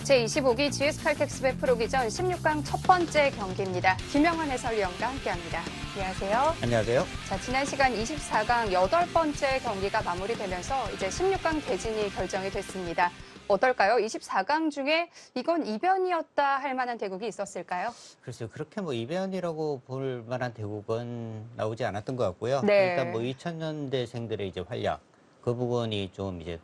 제25기 GS칼텍스배 프로기전 16강 첫 번째 경기입니다. 김영환 해설위원과 함께합니다. 안녕하세요. 안녕하세요. 자, 지난 시간 24강 8번째 경기가 마무리되면서 이제 16강 대진이 결정이 됐습니다. 어떨까요? 24강 중에 이건 이변이었다 할 만한 대국이 있었을까요? 글쎄요. 그렇게 이변이라고 볼 만한 대국은 나오지 않았던 것 같고요. 네. 일단 2000년대생들의 이제 활약, 그 부분이 좀 이제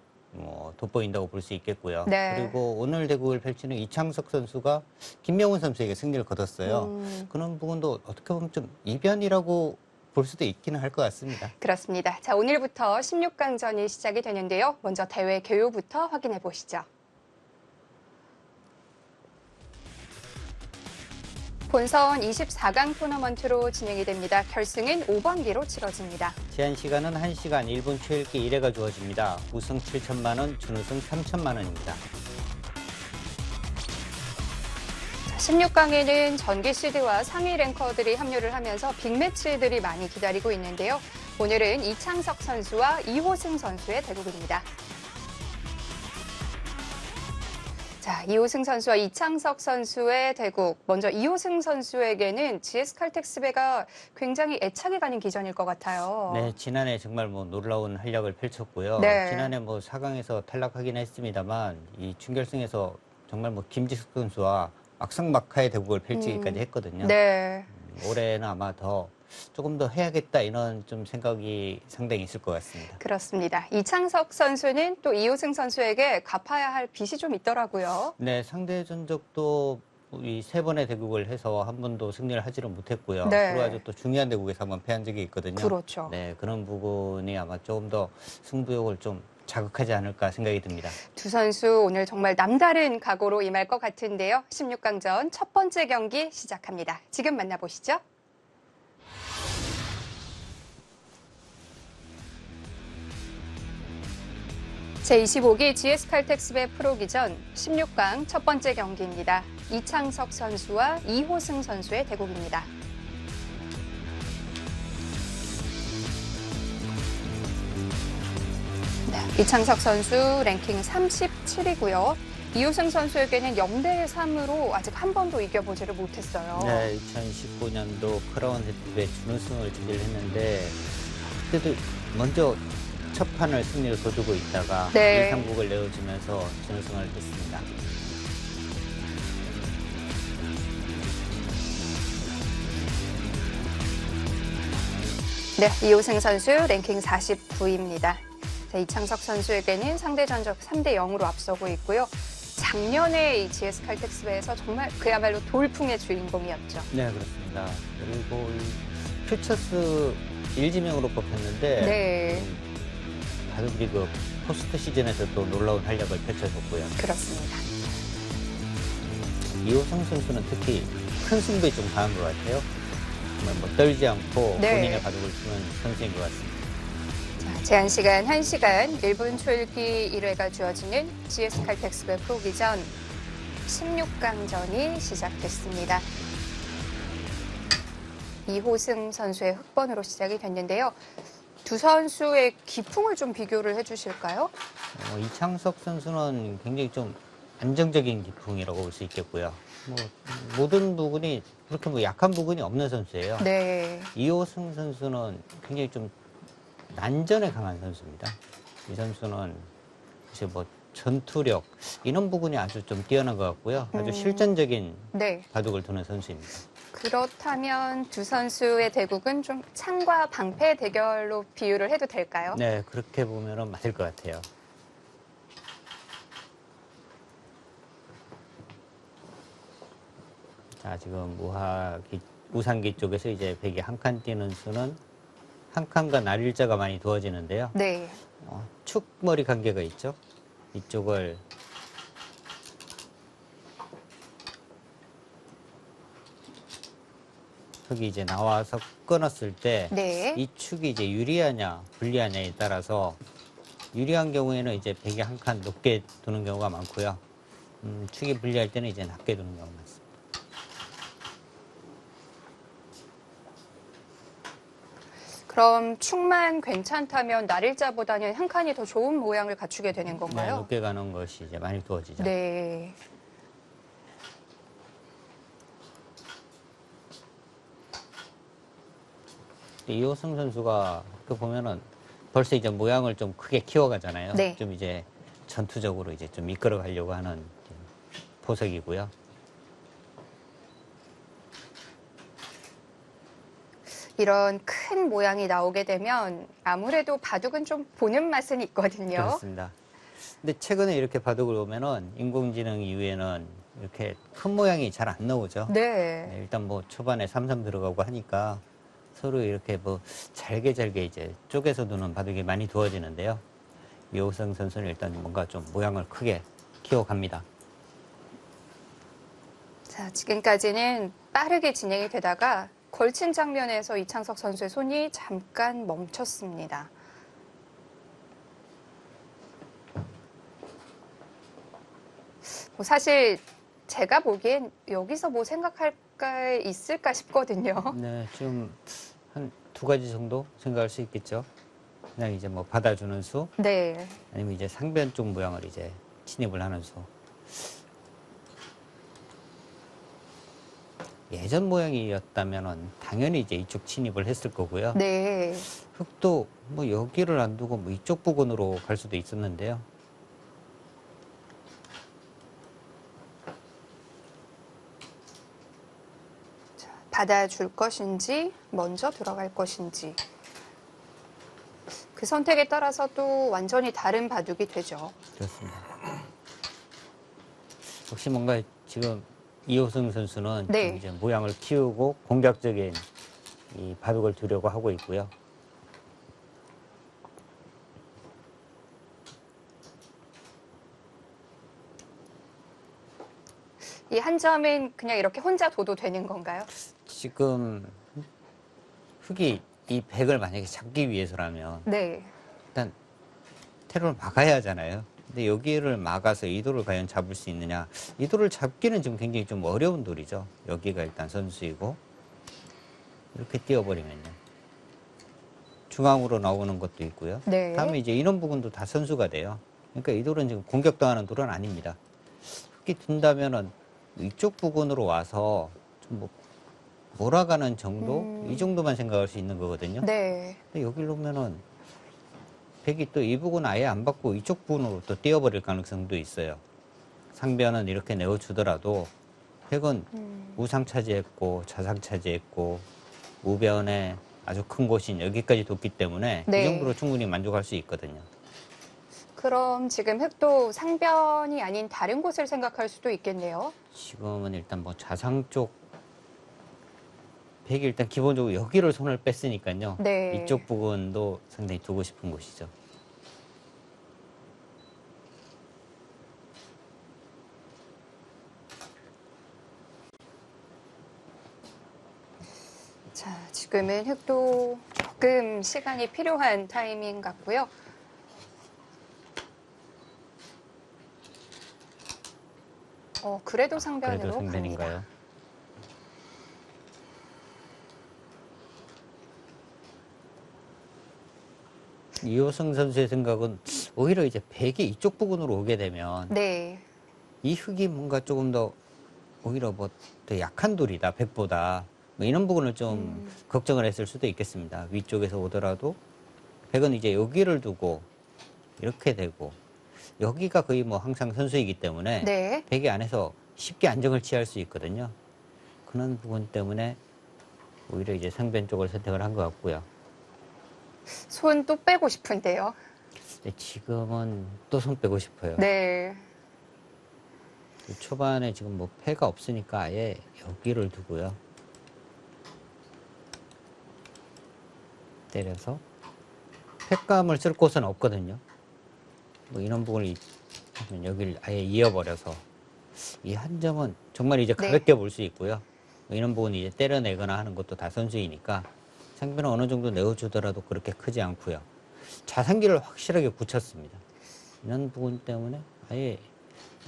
돋보인다고 볼 수 있겠고요. 네. 그리고 오늘 대국을 펼치는 이창석 선수가 김명훈 선수에게 승리를 거뒀어요. 그런 부분도 어떻게 보면 좀 이변이라고 볼 수도 있기는 할 것 같습니다. 그렇습니다. 자, 오늘부터 16강전이 시작이 되는데요. 먼저 대회 개요부터 확인해 보시죠. 본선 24강 토너먼트로 진행이 됩니다. 결승은 5번기로 치러집니다. 제한 시간은 1시간 1분 초읽기 1회가 주어집니다. 우승 7천만 원, 준우승 3천만 원입니다. 16강에는 전기 시드와 상위 랭커들이 합류를 하면서 빅매치들이 많이 기다리고 있는데요. 오늘은 이창석 선수와 이호승 선수의 대국입니다. 자, 이호승 선수와 이창석 선수의 대국. 먼저 이호승 선수에게는 GS칼텍스배가 굉장히 애착이 가는 기전일 것 같아요. 네, 지난해 정말 놀라운 활약을 펼쳤고요. 네. 지난해 4강에서 탈락하긴 했습니다만 이 준결승에서 정말 김지숙 선수와 악상막하의 대국을 펼치기까지 했거든요. 네. 올해는 아마 조금 더 해야겠다 이런 좀 생각이 상당히 있을 것 같습니다. 그렇습니다. 이창석 선수는 또 이호승 선수에게 갚아야 할 빚이 좀 있더라고요. 네, 상대 전적도 이 3번의 대국을 해서 한 번도 승리를 하지를 못했고요. 네. 그리고 아주 또 중요한 대국에서 한번 패한 적이 있거든요. 그렇죠. 네, 그런 부분이 아마 조금 더 승부욕을 좀 자극하지 않을까 생각이 듭니다. 두 선수 오늘 정말 남다른 각오로 임할 것 같은데요. 16강전 첫 번째 경기 시작합니다. 지금 만나보시죠. 제25기 GS칼텍스배 프로기전 16강 첫 번째 경기입니다. 이창석 선수와 이호승 선수의 대국입니다. 네, 이창석 선수 랭킹 37이고요. 이호승 선수에게는 0대3으로 아직 한 번도 이겨보지를 못했어요. 네, 2019년도 크라운 헤트의 준우승을 차지했는데 그때도 먼저 첫 판을 승리를 거두고 있다가 네. 2상국을 내어주면서 준우승을 했습니다. 네, 이호승 선수 랭킹 49입니다. 자, 이창석 선수에게는 상대 전적 3대0으로 앞서고 있고요. 작년에 이 GS칼텍스배에서 정말 그야말로 돌풍의 주인공이었죠. 네, 그렇습니다. 그리고 퓨처스 1지명으로 뽑혔는데 네, 바둑리그 포스트 시즌에서 또 놀라운 활약을 펼쳐줬고요. 그렇습니다. 이호성 선수는 특히 큰 승부에 좀 강한 것 같아요. 정말 떨지 않고 네. 본인의 바둑을 치는 선수인 것 같습니다. 자, 제한 시간 1시간 1분 초읽기 1회가 주어지는 GS칼텍스배 프로기전 16강전이 시작됐습니다. 이호승 선수의 흑번으로 시작이 됐는데요. 두 선수의 기풍을 좀 비교를 해주실까요? 이창석 선수는 굉장히 좀 안정적인 기풍이라고 볼 수 있겠고요. 모든 부분이 그렇게 약한 부분이 없는 선수예요. 네. 이호승 선수는 굉장히 좀 난전에 강한 선수입니다. 이 선수는 이제 전투력 이런 부분이 아주 좀 뛰어난 것 같고요. 아주 실전적인 네. 바둑을 두는 선수입니다. 그렇다면 두 선수의 대국은 좀 창과 방패 대결로 비유를 해도 될까요? 네, 그렇게 보면은 맞을 것 같아요. 자, 지금 우상기 쪽에서 이제 백이 한 칸 뛰는 수는 한 칸과 날일자가 많이 두어지는데요. 네. 축머리 관계가 있죠. 이쪽을 흙이 이제 나와서 끊었을 때 네. 이 축이 이제 유리하냐 불리하냐에 따라서 유리한 경우에는 이제 백이 한 칸 높게 두는 경우가 많고요. 축이 불리할 때는 이제 낮게 두는 경우가 많습니다. 그럼 축만 괜찮다면 날일자보다는 한 칸이 더 좋은 모양을 갖추게 되는 네, 건가요? 높게 가는 것이 이제 많이 두어지죠. 네. 이호승 선수가 그 보면은 벌써 이제 모양을 좀 크게 키워가잖아요. 네. 좀 이제 전투적으로 이제 좀 이끌어 가려고 하는 포석이고요. 이런 큰 모양이 나오게 되면 아무래도 바둑은 좀 보는 맛은 있거든요. 그렇습니다. 근데 최근에 이렇게 바둑을 보면은 인공지능 이후에는 이렇게 큰 모양이 잘 안 나오죠. 네. 네, 일단 뭐 초반에 삼삼 들어가고 하니까 서로 이렇게 뭐 잘게 이제 쪼개서 두는 바둑이 많이 두어지는데요. 이호승 선수는 일단 뭔가 좀 모양을 크게 키워갑니다. 자, 지금까지는 빠르게 진행이 되다가 걸친 장면에서 이창석 선수의 손이 잠깐 멈췄습니다. 뭐 사실 제가 보기엔 여기서 뭐 생각할 게 있을까 싶거든요. 네, 지금 한 두 가지 정도 생각할 수 있겠죠. 그냥 이제 뭐 받아주는 수, 네. 아니면 이제 상변 쪽 모양을 이제 침입을 하는 수. 예전 모양이었다면은 당연히 이제 이쪽 침입을 했을 거고요. 네. 흙도 뭐 여기를 안 두고 뭐 이쪽 부근으로 갈 수도 있었는데요. 받아줄 것인지 먼저 들어갈 것인지 그 선택에 따라서 또 완전히 다른 바둑이 되죠. 그렇습니다. 혹시 뭔가 지금 이호승 선수는 네. 좀 이제 모양을 키우고 공격적인 이 바둑을 두려고 하고 있고요. 이 한 점은 그냥 이렇게 혼자 둬도 되는 건가요? 지금 흙이 이 백을 만약에 잡기 위해서라면 네. 일단 테러를 막아야 하잖아요. 근데 여기를 막아서 이 돌을 과연 잡을 수 있느냐. 이 돌을 잡기는 지금 굉장히 좀 어려운 돌이죠. 여기가 일단 선수이고 이렇게 띄워버리면요. 중앙으로 나오는 것도 있고요. 네. 다음에 이제 이런 부분도 다 선수가 돼요. 그러니까 이 돌은 지금 공격당하는 돌은 아닙니다. 흙이 둔다면은 이쪽 부분으로 와서 좀 뭐 몰아가는 정도? 이 정도만 생각할 수 있는 거거든요. 네. 근데 여기로 오면은 백이 또 이 부분 아예 안 받고 이쪽 부분으로 또 띄워버릴 가능성도 있어요. 상변은 이렇게 내어주더라도 백은 우상 차지했고 좌상 차지했고 우변에 아주 큰 곳인 여기까지 뒀기 때문에 네. 이 정도로 충분히 만족할 수 있거든요. 그럼 지금 흙도 상변이 아닌 다른 곳을 생각할 수도 있겠네요. 지금은 일단 뭐 좌상 쪽 백이 일단 기본적으로 여기를 손을 뺐으니까요. 네. 이쪽 부분도 상당히 두고 싶은 곳이죠. 자, 지금은 흙도 조금 시간이 필요한 타이밍 같고요. 그래도 상변으로 그래도 갑니다. 상변인가요? 이호승 선수의 생각은 오히려 이제 백이 이쪽 부분으로 오게 되면 네. 이 흙이 뭔가 조금 더 오히려 뭐 더 약한 돌이다 백보다 뭐 이런 부분을 좀 걱정을 했을 수도 있겠습니다. 위쪽에서 오더라도 백은 이제 여기를 두고 이렇게 되고 여기가 거의 뭐 항상 선수이기 때문에 네. 백이 안에서 쉽게 안정을 취할 수 있거든요. 그런 부분 때문에 오히려 이제 상변 쪽을 선택을 한 것 같고요. 손 또 빼고 싶은데요. 근데 지금은 또 손 빼고 싶어요. 네. 초반에 지금 뭐 패가 없으니까 아예 여기를 두고요. 때려서 팩감을 쓸 곳은 없거든요. 뭐 이런 부분을 여기를 아예 이어버려서 이 한 점은 정말 이제 네. 가볍게 볼 수 있고요. 뭐 이런 부분 이제 때려내거나 하는 것도 다 선수이니까 상변은 어느 정도 내어주더라도 그렇게 크지 않고요. 좌상기를 확실하게 붙였습니다. 이런 부분 때문에 아예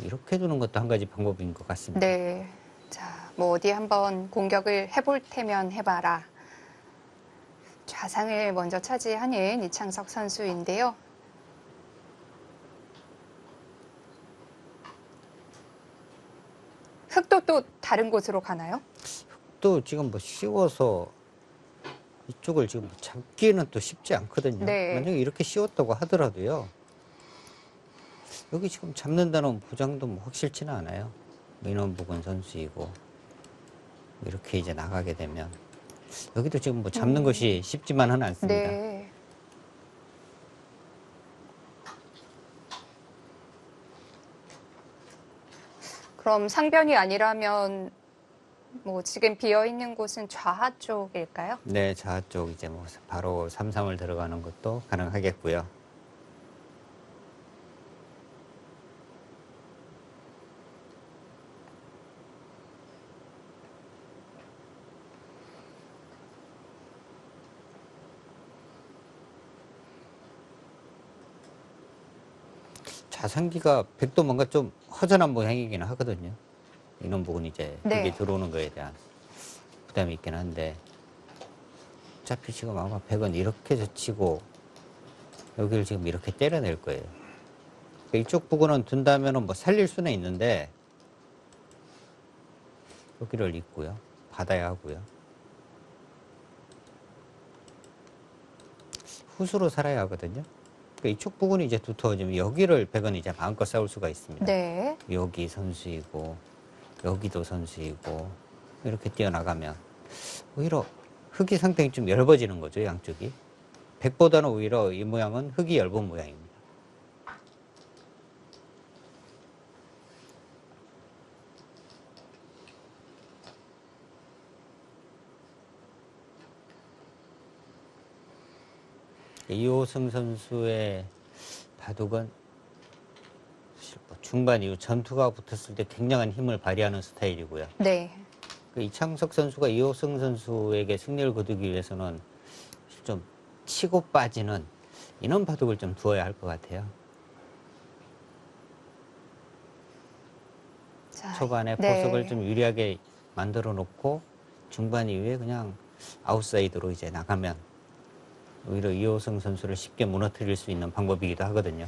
이렇게 두는 것도 한 가지 방법인 것 같습니다. 네. 자, 뭐 어디 한번 공격을 해볼 테면 해봐라. 좌상을 먼저 차지하는 이창석 선수인데요. 흙도 또 다른 곳으로 가나요? 또 지금 뭐 씌워서 이쪽을 지금 잡기는 또 쉽지 않거든요. 네. 만약에 이렇게 씌웠다고 하더라도요. 여기 지금 잡는다는 보장도 뭐 확실치는 않아요. 민원부근 선수이고 이렇게 이제 나가게 되면 여기도 지금 뭐 잡는 것이 쉽지만은 않습니다. 네. 그럼 상변이 아니라면 뭐 지금 비어 있는 곳은 좌하 쪽일까요? 네, 좌 쪽 이제 뭐 바로 삼삼을 들어가는 것도 가능하겠고요. 좌상기가 백도 뭔가 좀 허전한 모양이긴 하거든요. 이런 부분이 이제 네. 여기 들어오는 거에 대한 부담이 있긴 한데 어차피 지금 아마 백은 이렇게 젖히고 여기를 지금 이렇게 때려낼 거예요. 그러니까 이쪽 부분은 둔다면은 뭐 살릴 수는 있는데 여기를 잇고요. 받아야 하고요. 후수로 살아야 하거든요. 그러니까 이쪽 부분이 이제 두터워지면 여기를 백은 이제 마음껏 싸울 수가 있습니다. 네. 여기 선수이고 여기도 선수이고 이렇게 뛰어나가면 오히려 흙이 상당히 좀 얇아지는 거죠, 양쪽이. 백보다는 오히려 이 모양은 흙이 얇은 모양입니다. 이호승 선수의 바둑은 사실 뭐 중반 이후 전투가 붙었을 때 굉장한 힘을 발휘하는 스타일이고요. 네. 이창석 선수가 이호승 선수에게 승리를 거두기 위해서는 좀 치고 빠지는 이런 바둑을 좀 두어야 할 것 같아요. 자, 초반에 네. 포석을 좀 유리하게 만들어 놓고 중반 이후에 그냥 아웃사이드로 이제 나가면 오히려 이호승 선수를 쉽게 무너뜨릴 수 있는 방법이기도 하거든요.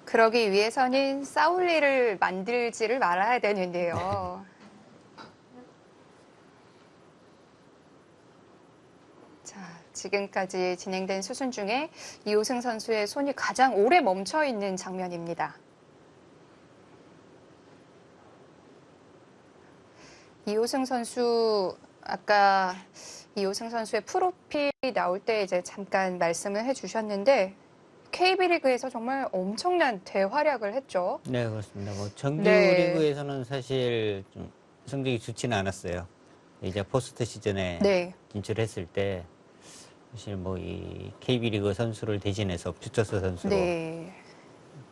그러기 위해서는 싸울 일을 만들지를 말아야 되는데요. 자, 지금까지 진행된 수순 중에 이호승 선수의 손이 가장 오래 멈춰 있는 장면입니다. 이호승 선수, 아까 이호승 선수의 프로필이 나올 때 이제 잠깐 말씀을 해주셨는데 KB리그에서 정말 엄청난 대활약을 했죠. 네, 그렇습니다. 뭐 정규 네. 리그에서는 사실 좀 성적이 좋지는 않았어요. 이제 포스트 시즌에 네. 진출했을 때 사실 뭐 이 KB리그 선수를 대신해서 퓨처스 선수로 네.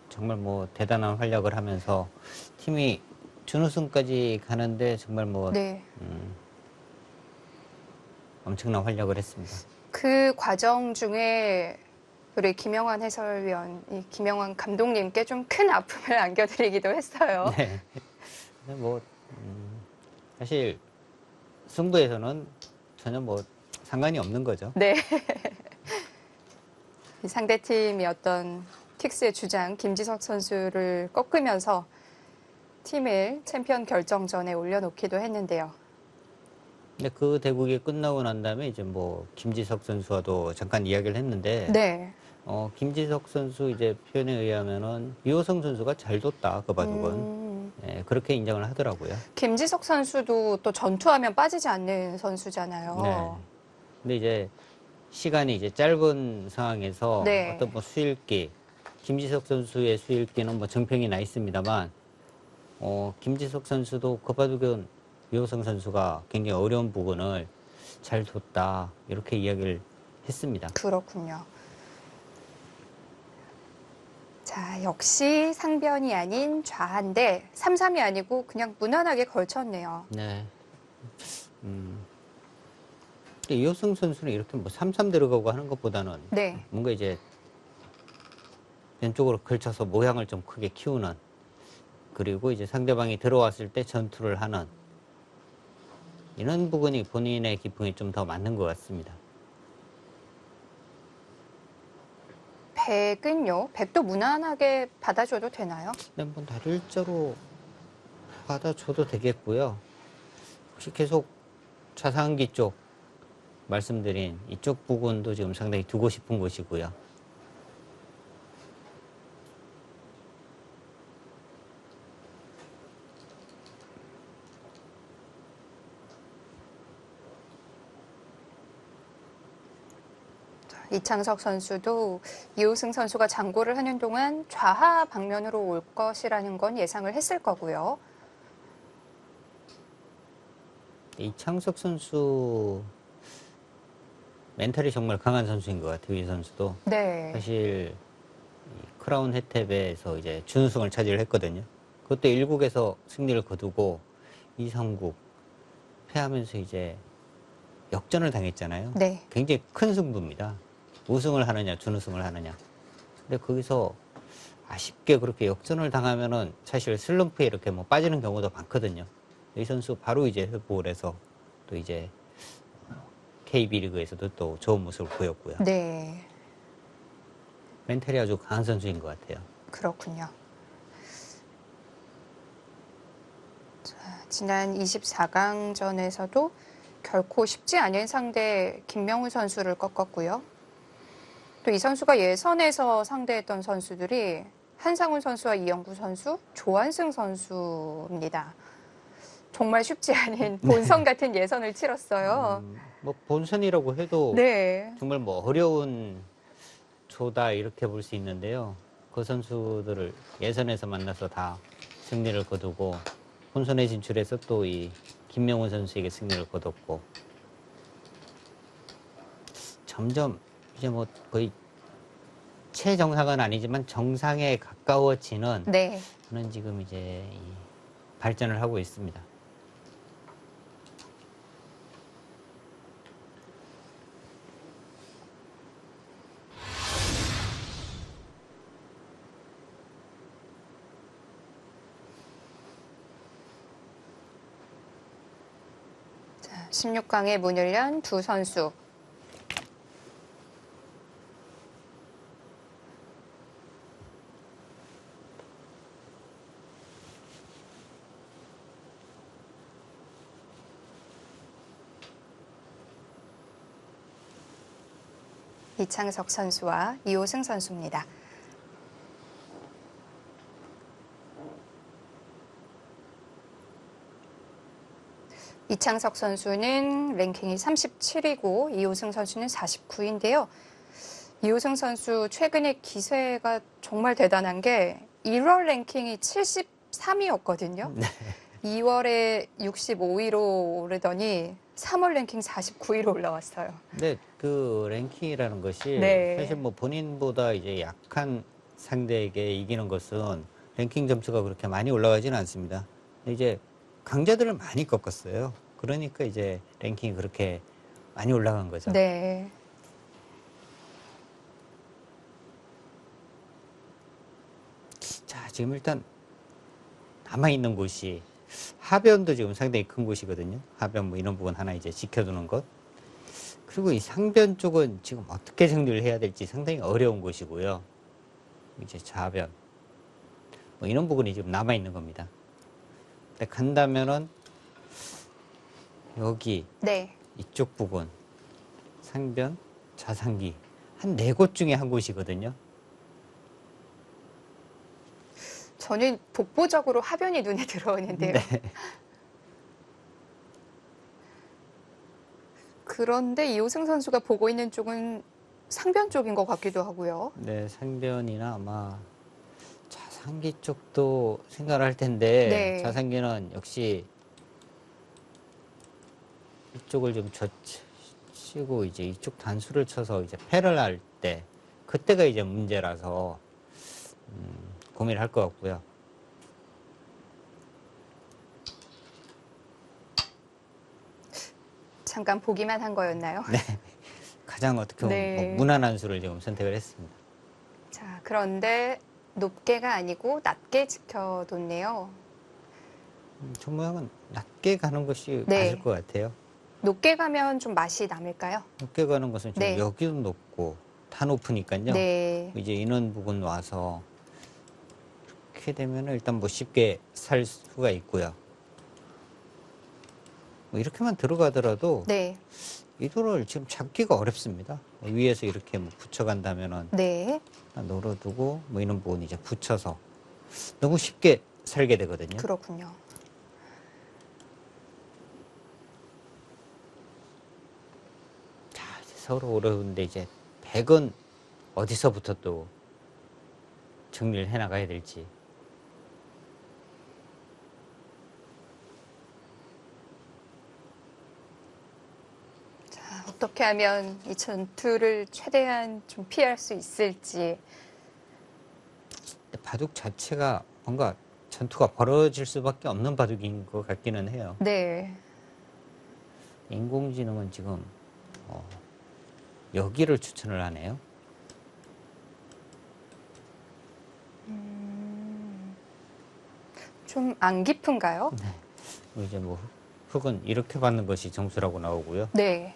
정말 뭐 대단한 활약을 하면서 팀이 준우승까지 가는데 정말 뭐 네. 엄청난 활약을 했습니다. 그 과정 중에 우리 김영환 해설위원, 이 김영환 감독님께 좀 큰 아픔을 안겨드리기도 했어요. 네. 근데 뭐 사실 승부에서는 전혀 뭐 상관이 없는 거죠. 네. 이 상대팀이었던 틱스의 주장 김지석 선수를 꺾으면서 팀을 챔피언 결정전에 올려놓기도 했는데요. 근데 그 대국이 끝나고 난 다음에 이제 뭐 김지석 선수와도 잠깐 이야기를 했는데 네. 김지석 선수 이제 표현에 의하면은 이호성 선수가 잘 뒀다 그 바둑은 예, 그렇게 인정을 하더라고요. 김지석 선수도 또 전투하면 빠지지 않는 선수잖아요. 네. 근데 이제 시간이 이제 짧은 상황에서 네. 어떤 뭐 수일기 김지석 선수의 수일기는 뭐 정평이 나 있습니다만 김지석 선수도 그 바둑은 이호성 선수가 굉장히 어려운 부분을 잘 뒀다 이렇게 이야기를 했습니다. 그렇군요. 자, 역시 상변이 아닌 좌한데 3-3이 아니고 그냥 무난하게 걸쳤네요. 네. 이호승 선수는 이렇게 뭐 3-3 들어가고 하는 것보다는 네. 뭔가 이제 왼쪽으로 걸쳐서 모양을 좀 크게 키우는 그리고 이제 상대방이 들어왔을 때 전투를 하는 이런 부분이 본인의 기풍에 좀 더 맞는 것 같습니다. 백은요? 백도 무난하게 받아줘도 되나요? 네, 뭐 다rir자로 받아줘도 되겠고요. 혹시 계속 좌상기 쪽 말씀드린 이쪽 부분도 지금 상당히 두고 싶은 곳이고요. 이창석 선수도 이호승 선수가 장구를 하는 동안 좌하 방면으로 올 것이라는 건 예상을 했을 거고요. 이창석 선수 멘탈이 정말 강한 선수인 것 같아요. 이 선수도 네. 사실 이 크라운 혜택에서 이제 준우승을 차지했거든요. 그것도 1국에서 승리를 거두고 2, 3국 패하면서 이제 역전을 당했잖아요. 네. 굉장히 큰 승부입니다. 우승을 하느냐 준우승을 하느냐. 근데 거기서 아쉽게 그렇게 역전을 당하면은 사실 슬럼프에 이렇게 뭐 빠지는 경우도 많거든요. 이 선수 바로 이제 회복을 해서 또 이제 KB리그에서도 또 좋은 모습을 보였고요. 네. 멘탈이 아주 강한 선수인 것 같아요. 그렇군요. 자, 지난 24강전에서도 결코 쉽지 않은 상대 김명훈 선수를 꺾었고요. 또 이 선수가 예선에서 상대했던 선수들이 한상훈 선수와 이영구 선수, 조한승 선수입니다. 정말 쉽지 않은 본선 같은 예선을 치렀어요. 뭐 본선이라고 해도 네. 정말 뭐 어려운 조다 이렇게 볼 수 있는데요. 그 선수들을 예선에서 만나서 다 승리를 거두고 본선에 진출해서 또 이 김명훈 선수에게 승리를 거뒀고 점점 이제 뭐 거의 최정상은 아니지만 정상에 가까워지는 네. 그런 지금 이제 이 발전을 하고 있습니다. 자, 16강에 문을 연 두 선수. 이창석 선수와 이호승 선수입니다. 이창석 선수는 랭킹이 37위고 이호승 선수는 49위인데요. 이호승 선수 최근에 기세가 정말 대단한 게 1월 랭킹이 73위였거든요. 2월에 65위로 오르더니 3월 랭킹 49위로 올라왔어요. 근데 그 랭킹이라는 것이 네. 사실 뭐 본인보다 이제 약한 상대에게 이기는 것은 랭킹 점수가 그렇게 많이 올라가지는 않습니다. 근데 이제 강자들을 많이 꺾었어요. 그러니까 이제 랭킹이 그렇게 많이 올라간 거죠. 네. 자, 지금 일단 남아있는 곳이 하변도 지금 상당히 큰 곳이거든요. 하변 뭐 이런 부분 하나 이제 지켜두는 것. 그리고 이 상변 쪽은 지금 어떻게 정리를 해야 될지 상당히 어려운 곳이고요. 이제 좌변. 뭐 이런 부분이 지금 남아있는 겁니다. 근데 간다면은 여기 네. 이쪽 부분 상변, 좌상기 한 4곳 중에 한 곳이거든요. 저는 독보적으로 하변이 눈에 들어오는데요. 네. 그런데 이호승 선수가 보고 있는 쪽은 상변 쪽인 것 같기도 하고요. 네, 상변이나 아마 좌상기 쪽도 생각을 할 텐데 네. 좌상기는 역시 이쪽을 좀 젖히고 이제 이쪽 단수를 쳐서 이제 패를 할 때 그때가 이제 문제라서 고민을 할 것 같고요. 잠깐 보기만 한 거였나요? 네, 가장 어떻게 보면 네. 뭐 무난한 수를 지금 선택을 했습니다. 자, 그런데 높게가 아니고 낮게 지켜뒀네요. 저 모양은 낮게 가는 것이 네. 맞을 것 같아요. 높게 가면 좀 맛이 남을까요? 높게 가는 것은 지금 네. 여기도 높고 다 높으니까요. 네. 이제 인원 부분 와서 이렇게 되면 일단 뭐 쉽게 살 수가 있고요. 뭐 이렇게만 들어가더라도 네. 이 돌을 지금 잡기가 어렵습니다. 위에서 이렇게 뭐 붙여간다면은 네. 놀아두고 뭐 이런 부분 이제 붙여서 너무 쉽게 살게 되거든요. 그렇군요. 자, 이제 서로 어려운데 이제 100은 어디서부터 또 정리를 해 나가야 될지. 자, 어떻게 하면 이 전투를 최대한 좀 피할 수 있을지. 바둑 자체가 뭔가 전투가 벌어질 수밖에 없는 바둑인 것 같기는 해요. 네. 인공지능은 지금 여기를 추천을 하네요. 좀 안 깊은가요? 이제 뭐 흙은 이렇게 받는 것이 정수라고 나오고요. 네.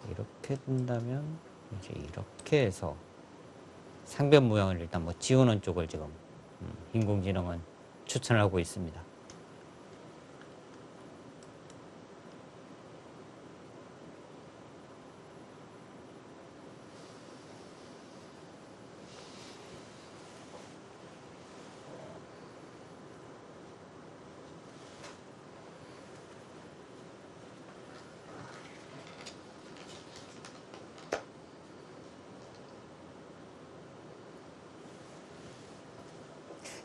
이렇게 둔다면 이제 이렇게 해서 상변 모양을 일단 뭐 지우는 쪽을 지금 인공지능은 추천을 하고 있습니다.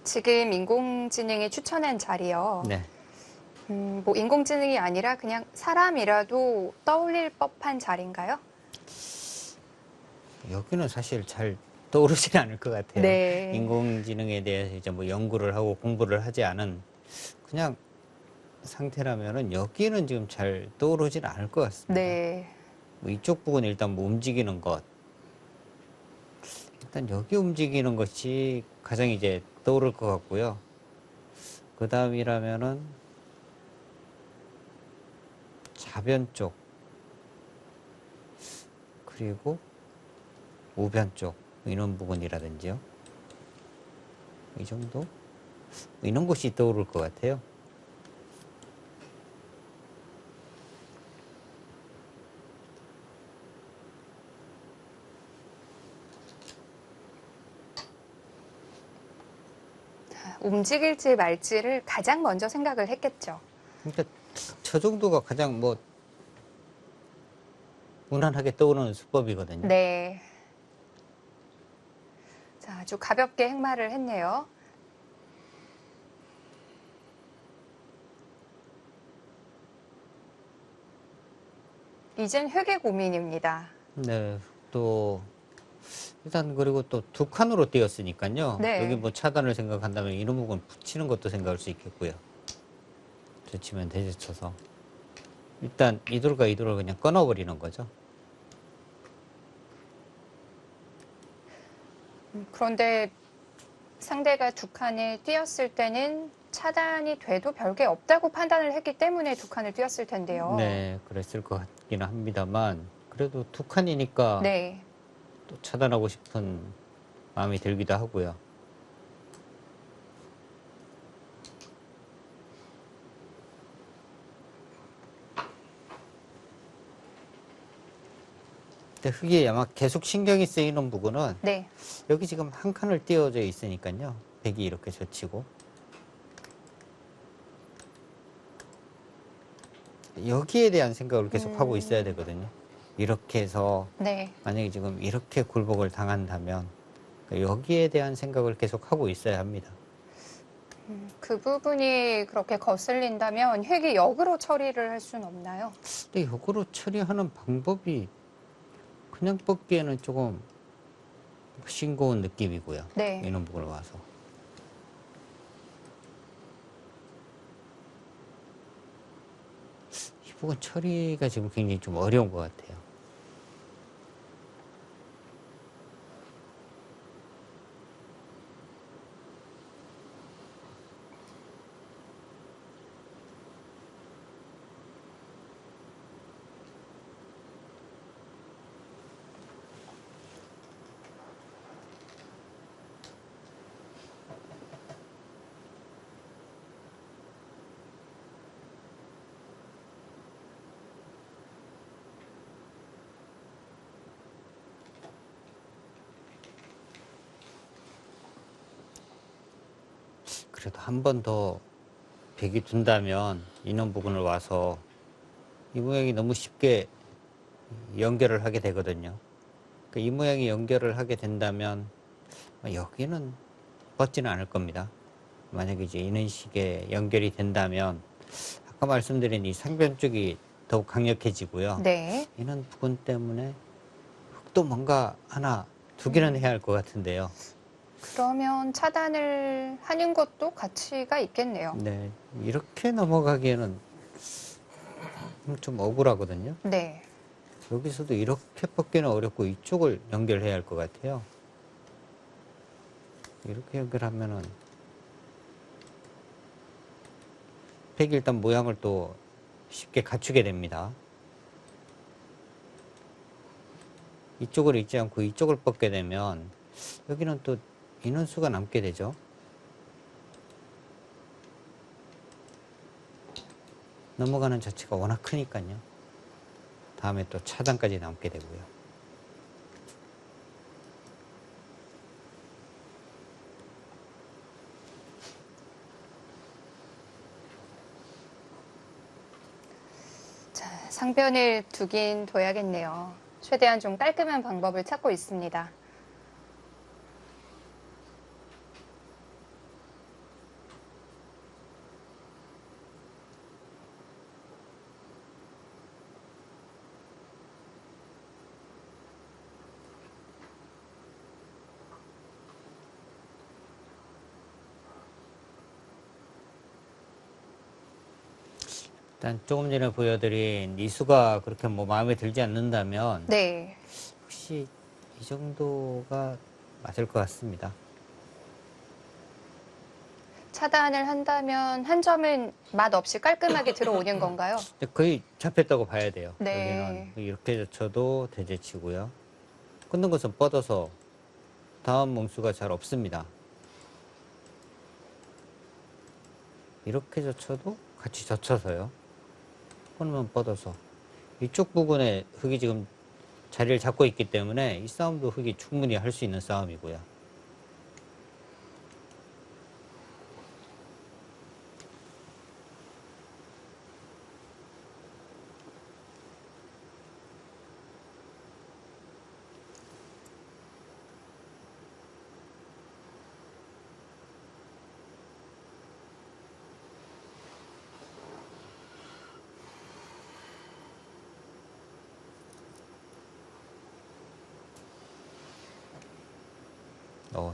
지금 인공지능이 추천한 자리요. 네. 뭐 인공지능이 아니라 그냥 사람이라도 떠올릴 법한 자리인가요? 여기는 사실 잘 떠오르진 않을 것 같아요. 네. 인공지능에 대해서 이제 뭐 연구를 하고 공부를 하지 않은 그냥 상태라면은 여기는 지금 잘 떠오르진 않을 것 같습니다. 네. 뭐 이쪽 부분 일단 뭐 움직이는 것. 일단 여기 움직이는 것이 가장 이제 떠오를 것 같고요. 그 다음이라면은 좌변 쪽, 그리고 우변 쪽, 이런 부분이라든지요. 이 정도? 이런 곳이 떠오를 것 같아요. 움직일지 말지를 가장 먼저 생각을 했겠죠. 그러니까 저 정도가 가장 뭐 무난하게 떠오르는 수법이거든요. 네. 자, 아주 가볍게 행마를 했네요. 이젠 흙의 고민입니다. 네, 또 일단 그리고 또 두 칸으로 띄었으니까요. 네. 여기 뭐 차단을 생각한다면 이런 부분 붙이는 것도 생각할 수 있겠고요. 붙이면 대지쳐서 일단 이 돌과 이 돌을 그냥 끊어버리는 거죠. 그런데 상대가 두 칸에 띄었을 때는 차단이 돼도 별게 없다고 판단을 했기 때문에 두 칸을 띄었을 텐데요. 네, 그랬을 것 같기는 합니다만 그래도 두 칸이니까 네. 또 차단하고 싶은 마음이 들기도 하고요. 근데 흙이 아마 계속 신경이 쓰이는 부분은 네. 여기 지금 한 칸을 띄워져 있으니까요. 백이 이렇게 젖히고 여기에 대한 생각을 계속 하고 있어야 되거든요. 이렇게 해서 네. 만약에 지금 이렇게 굴복을 당한다면 여기에 대한 생각을 계속 하고 있어야 합니다. 그 부분이 그렇게 거슬린다면 획이 역으로 처리를 할 수는 없나요? 근데 역으로 처리하는 방법이 그냥 뽑기에는 조금 싱거운 느낌이고요. 네. 이런 부분을 와서. 이 부분 처리가 지금 굉장히 좀 어려운 것 같아요. 그래도 한 번 더 백이 둔다면 인원 부근을 와서 이 모양이 너무 쉽게 연결을 하게 되거든요. 이 모양이 연결을 하게 된다면 여기는 뻗지는 않을 겁니다. 만약에 이제 이런 식의 연결이 된다면 아까 말씀드린 이 상변 쪽이 더욱 강력해지고요. 네. 이런 부분 때문에 흑도 뭔가 하나 두 개는 해야 할 것 같은데요. 그러면 차단을 하는 것도 가치가 있겠네요. 네, 이렇게 넘어가기에는 좀 억울하거든요. 네. 여기서도 이렇게 뻗기는 어렵고 이쪽을 연결해야 할 것 같아요. 이렇게 연결하면은 팩이 일단 모양을 또 쉽게 갖추게 됩니다. 이쪽을 읽지 않고 이쪽을 뻗게 되면 여기는 또 인원수가 남게 되죠. 넘어가는 자체가 워낙 크니까요. 다음에 또 차단까지 남게 되고요. 자, 상변을 두긴 둬야겠네요. 최대한 좀 깔끔한 방법을 찾고 있습니다. 일단 조금 전에 보여드린 이수가 그렇게 뭐 마음에 들지 않는다면 네. 혹시 이 정도가 맞을 것 같습니다. 차단을 한다면 한 점은 맛없이 깔끔하게 들어오는 건가요? 거의 잡혔다고 봐야 돼요. 네. 여기는 이렇게 젖혀도 대제치고요. 끊는 것은 뻗어서 다음 몽수가 잘 없습니다. 이렇게 젖혀도 같이 젖혀서요. 끊으면 뻗어서 이쪽 부분에 흙이 지금 자리를 잡고 있기 때문에 이 싸움도 흙이 충분히 할 수 있는 싸움이고요.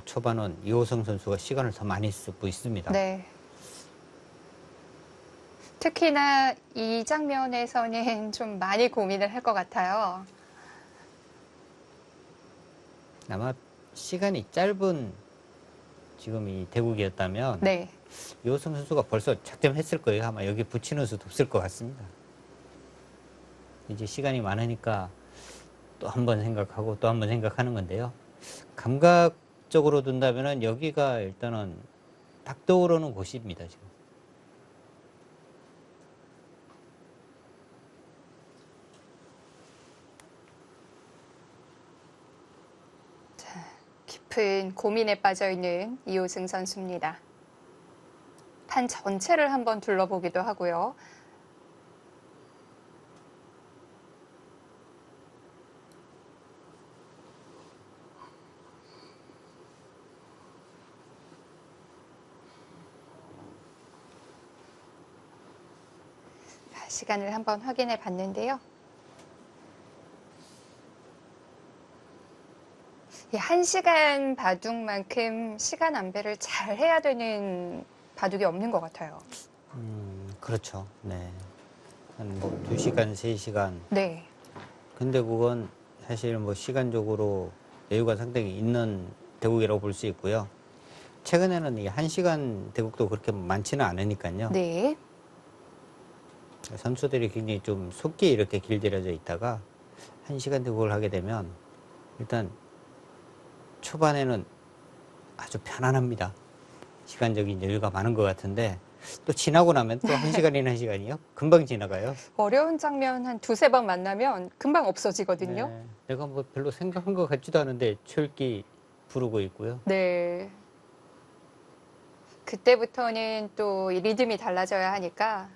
초반은 이호성 선수가 시간을 더 많이 쓰고 있습니다. 네. 특히나 이 장면에서는 좀 많이 고민을 할 것 같아요. 아마 시간이 짧은 지금 이 대국이었다면 네. 이호성 선수가 벌써 작정했을 거예요. 아마 여기 붙이는 수도 없을 것 같습니다. 이제 시간이 많으니까 또 한 번 생각하고 또 한 번 생각하는 건데요. 감각적으로 둔다면은 여기가 일단은 딱 떠오르는 곳입니다, 지금. 깊은 고민에 빠져 있는 이호승 선수입니다. 판 전체를 한번 둘러보기도 하고요. 시간을 한번 확인해 봤는데요. 이 1시간 바둑만큼 시간 안배를 잘 해야 되는 바둑이 없는 것 같아요. 그렇죠. 네. 한 뭐 2시간, 3시간. 네. 근데 그건 사실 뭐 시간적으로 여유가 상당히 있는 대국이라고 볼 수 있고요. 최근에는 이 1시간 대국도 그렇게 많지는 않으니까요. 네. 선수들이 굉장히 좀 속기에 이렇게 길들여져 있다가 1시간 대국을 하게 되면 일단 초반에는 아주 편안합니다. 시간적인 여유가 많은 것 같은데 또 지나고 나면 또 1시간이나 1시간이요? 금방 지나가요. 어려운 장면 한 두세 번 만나면 금방 없어지거든요. 네, 내가 뭐 별로 생각한 것 같지도 않은데 철기 부르고 있고요. 네. 그때부터는 또 이 리듬이 달라져야 하니까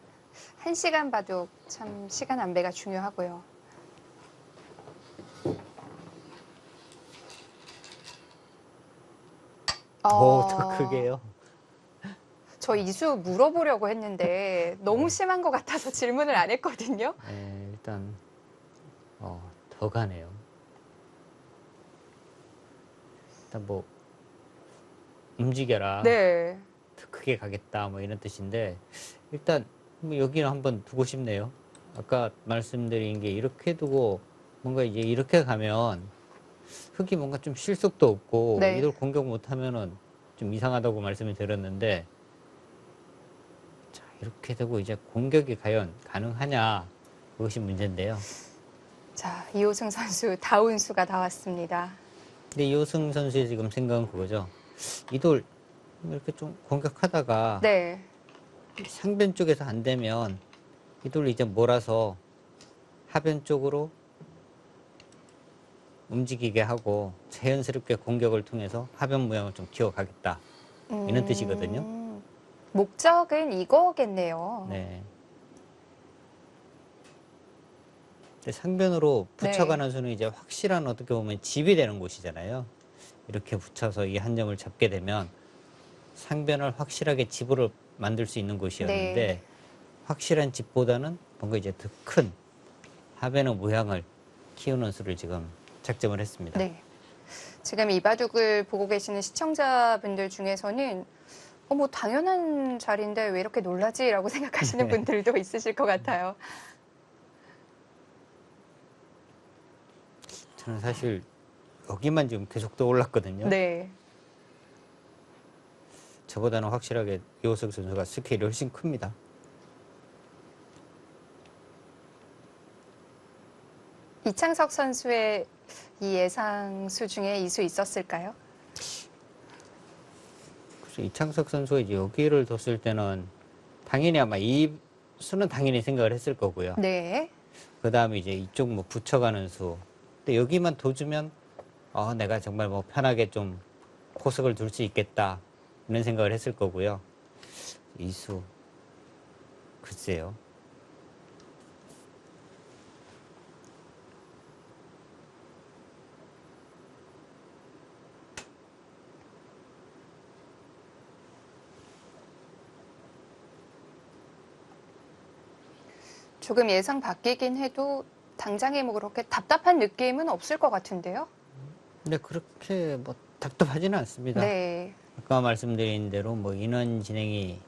1시간 바둑 참 시간 안배가 중요하고요. 더 크게요. 저 이수 물어보려고 했는데 너무 심한 것 같아서 질문을 안 했거든요. 네, 일단 더 가네요. 일단 뭐 움직여라. 네. 더 크게 가겠다 뭐 이런 뜻인데 일단 뭐 여기는 한번 두고 싶네요. 아까 말씀드린 게 이렇게 두고 뭔가 이제 이렇게 가면 흙이 뭔가 좀 실속도 없고 네. 이걸 공격 못하면은 좀 이상하다고 말씀을 드렸는데 자 이렇게 되고 이제 공격이 과연 가능하냐 그것이 문제인데요. 자, 이호승 선수 다운수가 나왔습니다. 근데 이호승 선수의 지금 생각은 그거죠. 이 돌 이렇게 좀 공격하다가 네. 상변 쪽에서 안 되면 이 돌 이제 몰아서 하변 쪽으로 움직이게 하고 자연스럽게 공격을 통해서 하변 모양을 좀 키워가겠다 이런 뜻이거든요. 목적은 이거겠네요. 네. 근데 상변으로 붙여가는 수는 이제 확실한 어떻게 보면 집이 되는 곳이잖아요. 이렇게 붙여서 이 한 점을 잡게 되면 상변을 확실하게 집으로 만들 수 있는 곳이었는데 네. 확실한 집보다는 뭔가 이제 더 큰 하변의 모양을 키우는 수를 지금 작정을 했습니다. 네. 지금 이 바둑을 보고 계시는 시청자분들 중에서는 뭐 당연한 자리인데 왜 이렇게 놀라지라고 생각하시는 분들도 있으실 것 같아요. 저는 사실 여기만 지금 계속 떠올랐거든요. 네. 저보다는 확실하게 이호석 선수가 스케일이 훨씬 큽니다. 이창석 선수의 이 예상수 중에 이 수 있었을까요? 그래서 이창석 선수가 이제 여기를 뒀을 때는 당연히 아마 이 수는 당연히 생각을 했을 거고요. 네. 그 다음에 이제 이쪽 뭐 붙여가는 수. 근데 여기만 둬주면 내가 정말 뭐 편하게 좀 코석을 둘 수 있겠다 이런 생각을 했을 거고요. 이 수 글쎄요. 조금 예상 바뀌긴 해도 당장에 뭐 그렇게 답답한 느낌은 없을 것 같은데요? 근데 그렇게 뭐 답답하지는 않습니다. 네. 아까 말씀드린 대로 뭐 인원 진행이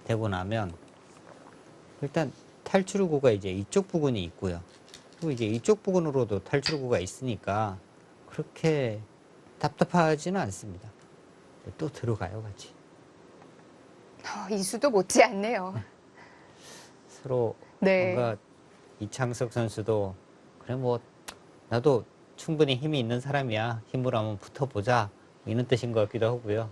되고 나면 일단 탈출구가 이제 이쪽 부분이 있고요. 그리고 이제 이쪽 부분으로도 탈출구가 있으니까 그렇게 답답하지는 않습니다. 또 들어가요, 같이. 이 수도 못지 않네요. 서로 네. 뭔가 이창석 선수도 그래 뭐 나도 충분히 힘이 있는 사람이야. 힘으로 한번 붙어보자. 이런 뜻인 것 같기도 하고요.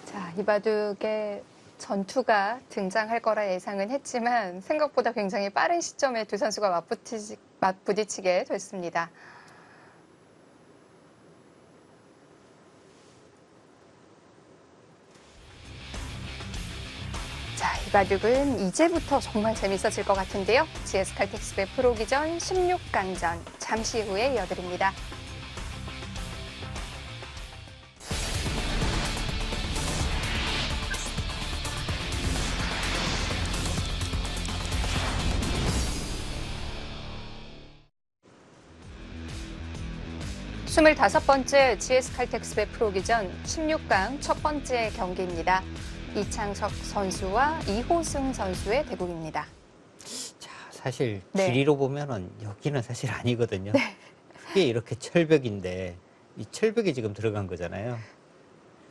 자, 이 바둑에 전투가 등장할 거라 예상은 했지만 생각보다 굉장히 빠른 시점에 두 선수가 맞부딪히게 됐습니다. 자, 이 바둑은 이제부터 정말 재밌어질 것 같은데요. GS 칼텍스배 프로기전 16강전 잠시 후에 이어드립니다. 스물다섯 번째 GS 칼텍스배 프로기전 16강 첫 번째 경기입니다. 이창석 선수와 이호승 선수의 대국입니다. 자, 사실 네. 길이로 보면은 여기는 사실 아니거든요. 그게 이렇게 철벽인데 이 철벽에 지금 들어간 거잖아요.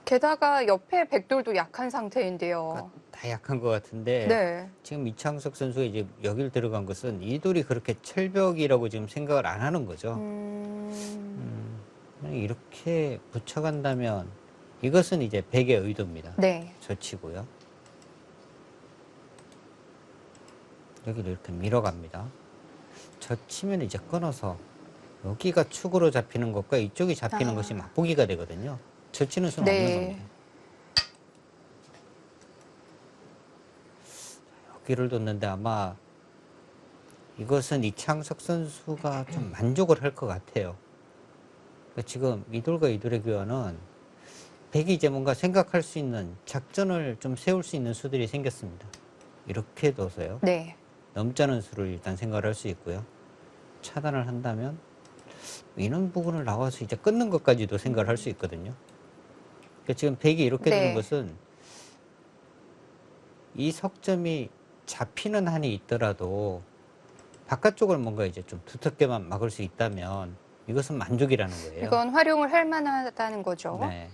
게다가 옆에 백돌도 약한 상태인데요. 그러니까 다 약한 것 같은데 네. 지금 이창석 선수가 이제 여길 들어간 것은 이 돌이 그렇게 철벽이라고 지금 생각을 안 하는 거죠. 이렇게 붙여간다면 이것은 이제 백의 의도입니다. 네. 젖히고요. 여기를 이렇게 밀어갑니다. 젖히면 이제 끊어서 여기가 축으로 잡히는 것과 이쪽이 잡히는 것이 맞보기가 되거든요. 젖히는 수는 없는 네. 겁니다. 여기를 뒀는데 아마 이것은 이창석 선수가 좀 만족을 할 것 같아요. 그러니까 지금 이돌과 이돌의 교환은 백이 이제 뭔가 생각할 수 있는 작전을 좀 세울 수 있는 수들이 생겼습니다. 이렇게 둬서요. 네. 넘자는 수를 일단 생각을 할 수 있고요. 차단을 한다면 이런 부분을 나와서 이제 끊는 것까지도 생각을 할 수 있거든요. 그러니까 지금 백이 이렇게 네. 두는 것은 이 석점이 잡히는 한이 있더라도 바깥쪽을 뭔가 이제 좀 두텁게만 막을 수 있다면 이것은 만족이라는 거예요. 이건 활용을 할 만하다는 거죠. 네.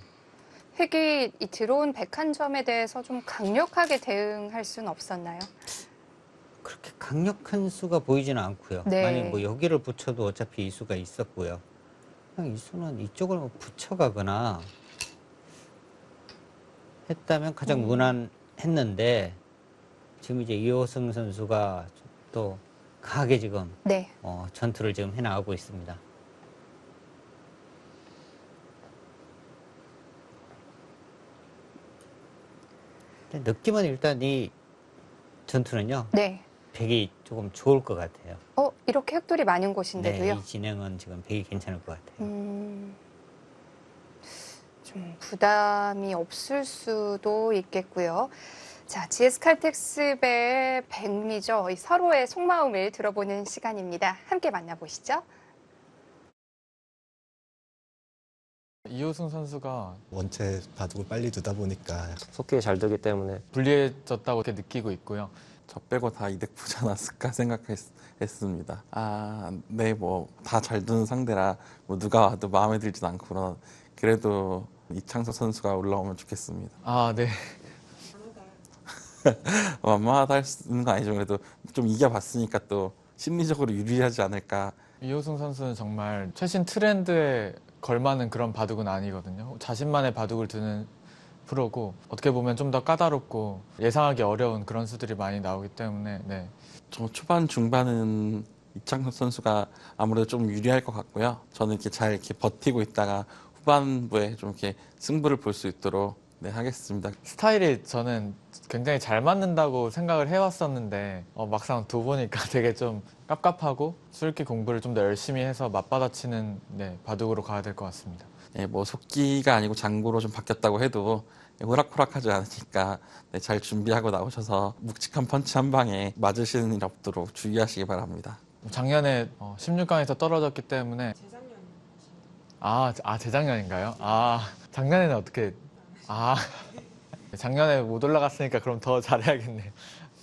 획이 이 들어온 101점에 대해서 좀 강력하게 대응할 수는 없었나요? 그렇게 강력한 수가 보이지는 않고요. 네. 만약 뭐 여기를 붙여도 어차피 이 수가 있었고요. 그냥 이 수는 이쪽을 뭐 붙여가거나 했다면 가장 무난했는데 지금 이제 이호승 선수가 또 강하게 지금 네. 전투를 지금 해나가고 있습니다. 근데 느낌은 일단 이 전투는요. 네. 백이 조금 좋을 것 같아요. 이렇게 획돌이 많은 네, 곳인데도요. 이 진행은 지금 백이 괜찮을 것 같아요. 좀 부담이 없을 수도 있겠고요. 자, GS 칼텍스의 백미죠. 이 서로의 속마음을 들어보는 시간입니다. 함께 만나보시죠. 이호승 선수가 원체 바둑을 빨리 두다 보니까 속기에 잘 되기 때문에 불리해졌다고 이렇게 느끼고 있고요. 저 빼고 다 이득 보지 않았을까 생각했습니다. 네, 뭐 다 잘 두는 상대라 뭐 누가 와도 마음에 들지도 않고 그래도 이창석 선수가 올라오면 좋겠습니다. 아, 네. 만만하다 할 수 있는 건 아니죠. 그래도 좀 이겨봤으니까 또 심리적으로 유리하지 않을까. 이호승 선수는 정말 최신 트렌드에 걸맞는 그런 바둑은 아니거든요. 자신만의 바둑을 두는 프로고 어떻게 보면 좀 더 까다롭고 예상하기 어려운 그런 수들이 많이 나오기 때문에 네. 저 초반 중반은 이창석 선수가 아무래도 좀 유리할 것 같고요. 저는 이렇게 잘 이렇게 버티고 있다가 후반부에 좀 이렇게 승부를 볼 수 있도록 네, 하겠습니다. 스타일이 저는 굉장히 잘 맞는다고 생각을 해왔었는데 막상 두보니까 되게 좀 깝깝하고 술기 공부를 좀 더 열심히 해서 맞받아치는 네, 바둑으로 가야 될 것 같습니다. 네, 뭐 속기가 아니고 장구로 좀 바뀌었다고 해도 호락호락하지 않으니까 네, 잘 준비하고 나오셔서 묵직한 펀치 한 방에 맞으시는 일 없도록 주의하시기 바랍니다. 작년에 16강에서 떨어졌기 때문에 재작년인가요? 작년에는 어떻게 작년에 못 올라갔으니까 그럼 더 잘해야겠네요.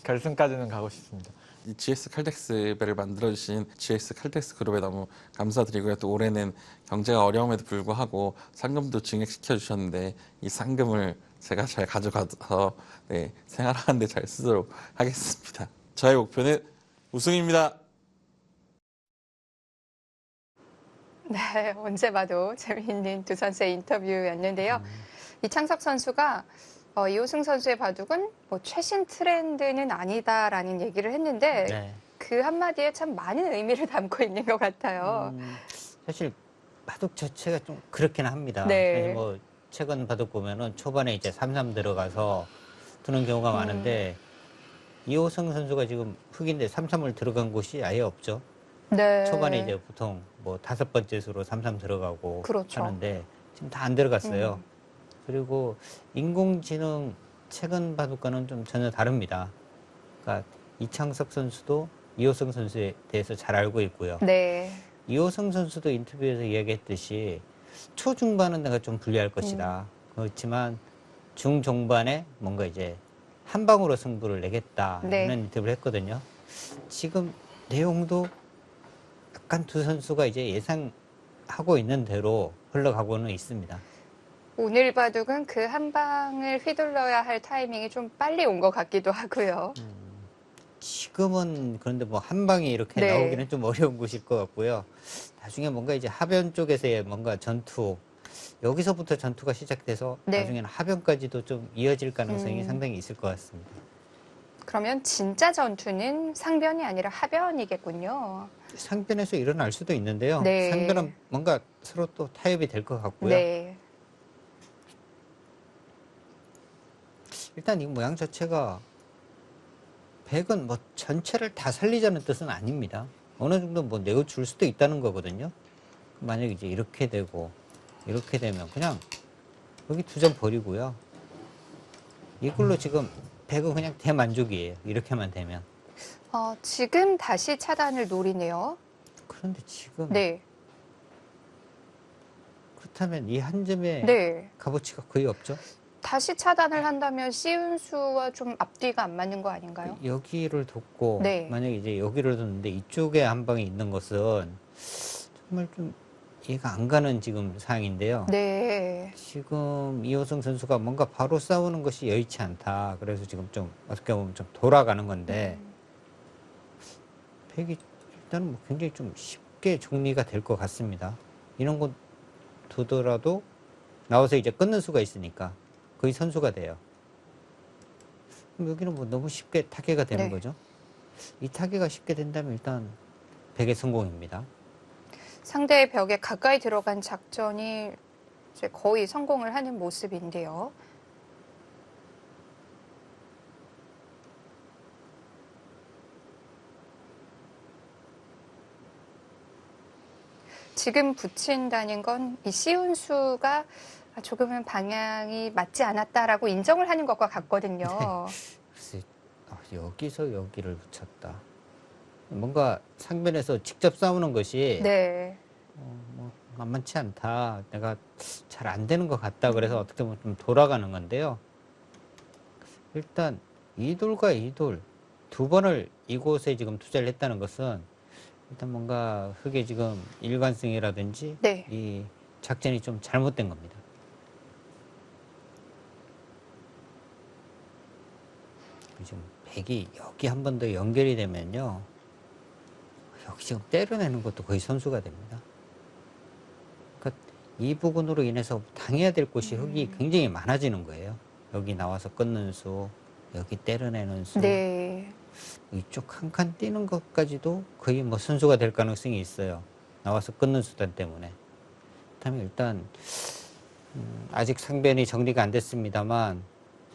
결승까지는 가고 싶습니다. 이 GS 칼텍스배를 만들어주신 GS 칼텍스 그룹에 너무 감사드리고요. 또 올해는 경제가 어려움에도 불구하고 상금도 증액시켜 주셨는데 이 상금을 제가 잘 가져가서 네, 생활하는 데 잘 쓰도록 하겠습니다. 저의 목표는 우승입니다. 네, 언제 봐도 재미있는 두 선수의 인터뷰였는데요. 이창석 선수가 이호승 선수의 바둑은 뭐 최신 트렌드는 아니다라는 얘기를 했는데 네. 그 한마디에 참 많은 의미를 담고 있는 것 같아요. 사실 바둑 자체가 좀 그렇긴 합니다. 네. 사실 뭐 최근 바둑 보면은 초반에 이제 3-3 들어가서 두는 경우가 많은데 이호승 선수가 지금 흑인데 3-3을 들어간 곳이 아예 없죠. 네. 초반에 이제 보통 뭐 5번째 수로 3-3 들어가고 그렇죠. 하는데 지금 다 안 들어갔어요. 그리고 인공지능 최근 바둑과는 좀 전혀 다릅니다. 그러니까 이창석 선수도 이호승 선수에 대해서 잘 알고 있고요. 네. 이호승 선수도 인터뷰에서 이야기했듯이 초중반은 내가 좀 불리할 것이다. 그렇지만 중종반에 뭔가 이제 한 방으로 승부를 내겠다. 네. 이런 인터뷰를 했거든요. 지금 내용도 약간 두 선수가 이제 예상하고 있는 대로 흘러가고는 있습니다. 오늘 바둑은 그 한 방을 휘둘러야 할 타이밍이 좀 빨리 온 것 같기도 하고요. 지금은 그런데 뭐 한 방이 이렇게 네. 나오기는 좀 어려운 곳일 것 같고요. 나중에 뭔가 이제 하변 쪽에서의 뭔가 전투, 여기서부터 전투가 시작돼서 네. 나중에는 하변까지도 좀 이어질 가능성이 상당히 있을 것 같습니다. 그러면 진짜 전투는 상변이 아니라 하변이겠군요. 상변에서 일어날 수도 있는데요. 네. 상변은 뭔가 서로 또 타협이 될 것 같고요. 네. 일단 이 모양 자체가 백은 뭐 전체를 다 살리자는 뜻은 아닙니다. 어느 정도 뭐 내어줄 수도 있다는 거거든요. 만약에 이제 이렇게 되고 이렇게 되면 그냥 여기 2점 버리고요. 이걸로 지금 백은 그냥 대만족이에요. 이렇게만 되면. 지금 다시 차단을 노리네요. 그런데 지금 네. 그렇다면 이 한 점에 네. 값어치가 거의 없죠. 다시 차단을 한다면 씨운수와 좀 앞뒤가 안 맞는 거 아닌가요? 여기를 뒀고 네. 만약에 이제 여기를 뒀는데 이쪽에 한 방이 있는 것은 정말 좀 이해가 안 가는 지금 상황인데요. 네. 지금 이호성 선수가 뭔가 바로 싸우는 것이 여의치 않다. 그래서 지금 좀 어떻게 보면 좀 돌아가는 건데 백이 일단은 뭐 굉장히 좀 쉽게 정리가 될 것 같습니다. 이런 거 두더라도 나와서 이제 끊는 수가 있으니까 거의 선수가 돼요. 그럼 여기는 뭐 너무 쉽게 타개가 되는 네. 거죠. 이 타개가 쉽게 된다면 일단 백의 성공입니다. 상대의 벽에 가까이 들어간 작전이 이제 거의 성공을 하는 모습인데요. 지금 붙인다는 건 이 씨운수가 조금은 방향이 맞지 않았다라고 인정을 하는 것과 같거든요. 글쎄, 여기서 여기를 붙였다. 뭔가 상변에서 직접 싸우는 것이 네. 뭐 만만치 않다. 내가 잘 안 되는 것 같다. 그래서 어떻게 보면 좀 돌아가는 건데요. 일단 이 돌과 이 돌 두 번을 이곳에 지금 투자를 했다는 것은 일단 뭔가 흙의 지금 일관성이라든지 네. 이 작전이 좀 잘못된 겁니다. 지금 백이 여기 한 번 더 연결이 되면요. 여기 지금 때려내는 것도 거의 선수가 됩니다. 그러니까 이 부분으로 인해서 당해야 될 곳이 흙이 굉장히 많아지는 거예요. 여기 나와서 끊는 수, 여기 때려내는 수, 네. 이쪽 한 칸 띄는 것까지도 거의 뭐 선수가 될 가능성이 있어요. 나와서 끊는 수단 때문에. 그렇다면 일단 아직 상변이 정리가 안 됐습니다만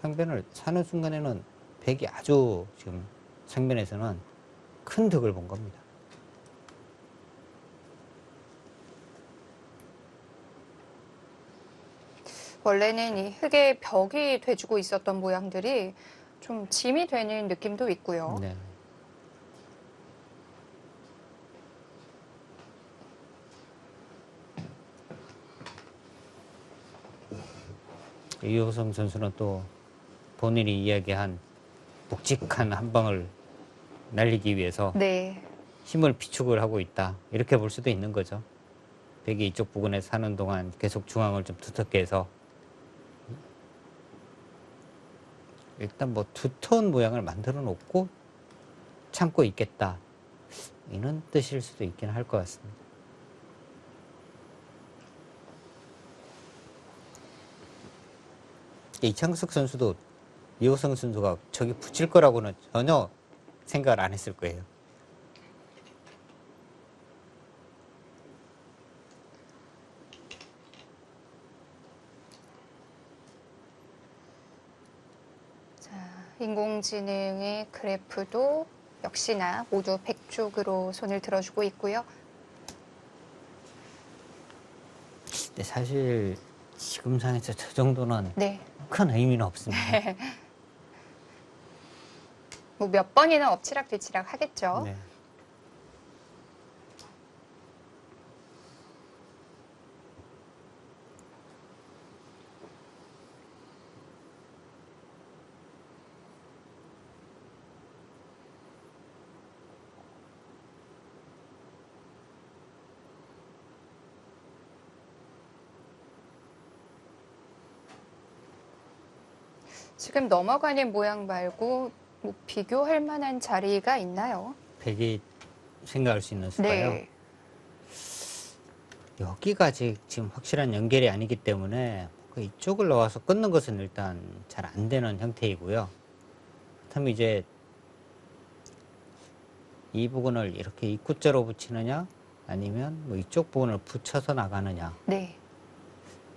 상변을 사는 순간에는 백이 아주 지금 상변에서는 큰 득을 본 겁니다. 원래는 이 흙의 벽이 돼주고 있었던 모양들이 좀 짐이 되는 느낌도 있고요. 네. 이호성 선수는 또 본인이 이야기한 묵직한 한 방을 날리기 위해서 네. 힘을 비축을 하고 있다. 이렇게 볼 수도 있는 거죠. 백이 이쪽 부근에 사는 동안 계속 중앙을 좀 두텁게 해서 일단 뭐 두터운 모양을 만들어 놓고 참고 있겠다. 이런 뜻일 수도 있긴 할 것 같습니다. 이창석 선수도 이호성 선수가 저기 붙일 거라고는 전혀 생각을 안 했을 거예요. 자, 인공지능의 그래프도 역시나 모두 100쪽으로 손을 들어주고 있고요. 근데 사실 지금 상에서 저 정도는 네. 큰 의미는 없습니다. 뭐 몇 번이나 엎치락뒤치락 하겠죠. 네. 지금 넘어가는 모양 말고 뭐 비교할 만한 자리가 있나요? 백이 생각할 수 있는 수가요. 네. 여기가 아직 지금 확실한 연결이 아니기 때문에 그 이쪽을 넣어서 끊는 것은 일단 잘 안 되는 형태이고요. 그렇다면 이제 이 부분을 이렇게 입구자로 붙이느냐 아니면 뭐 이쪽 부분을 붙여서 나가느냐 네.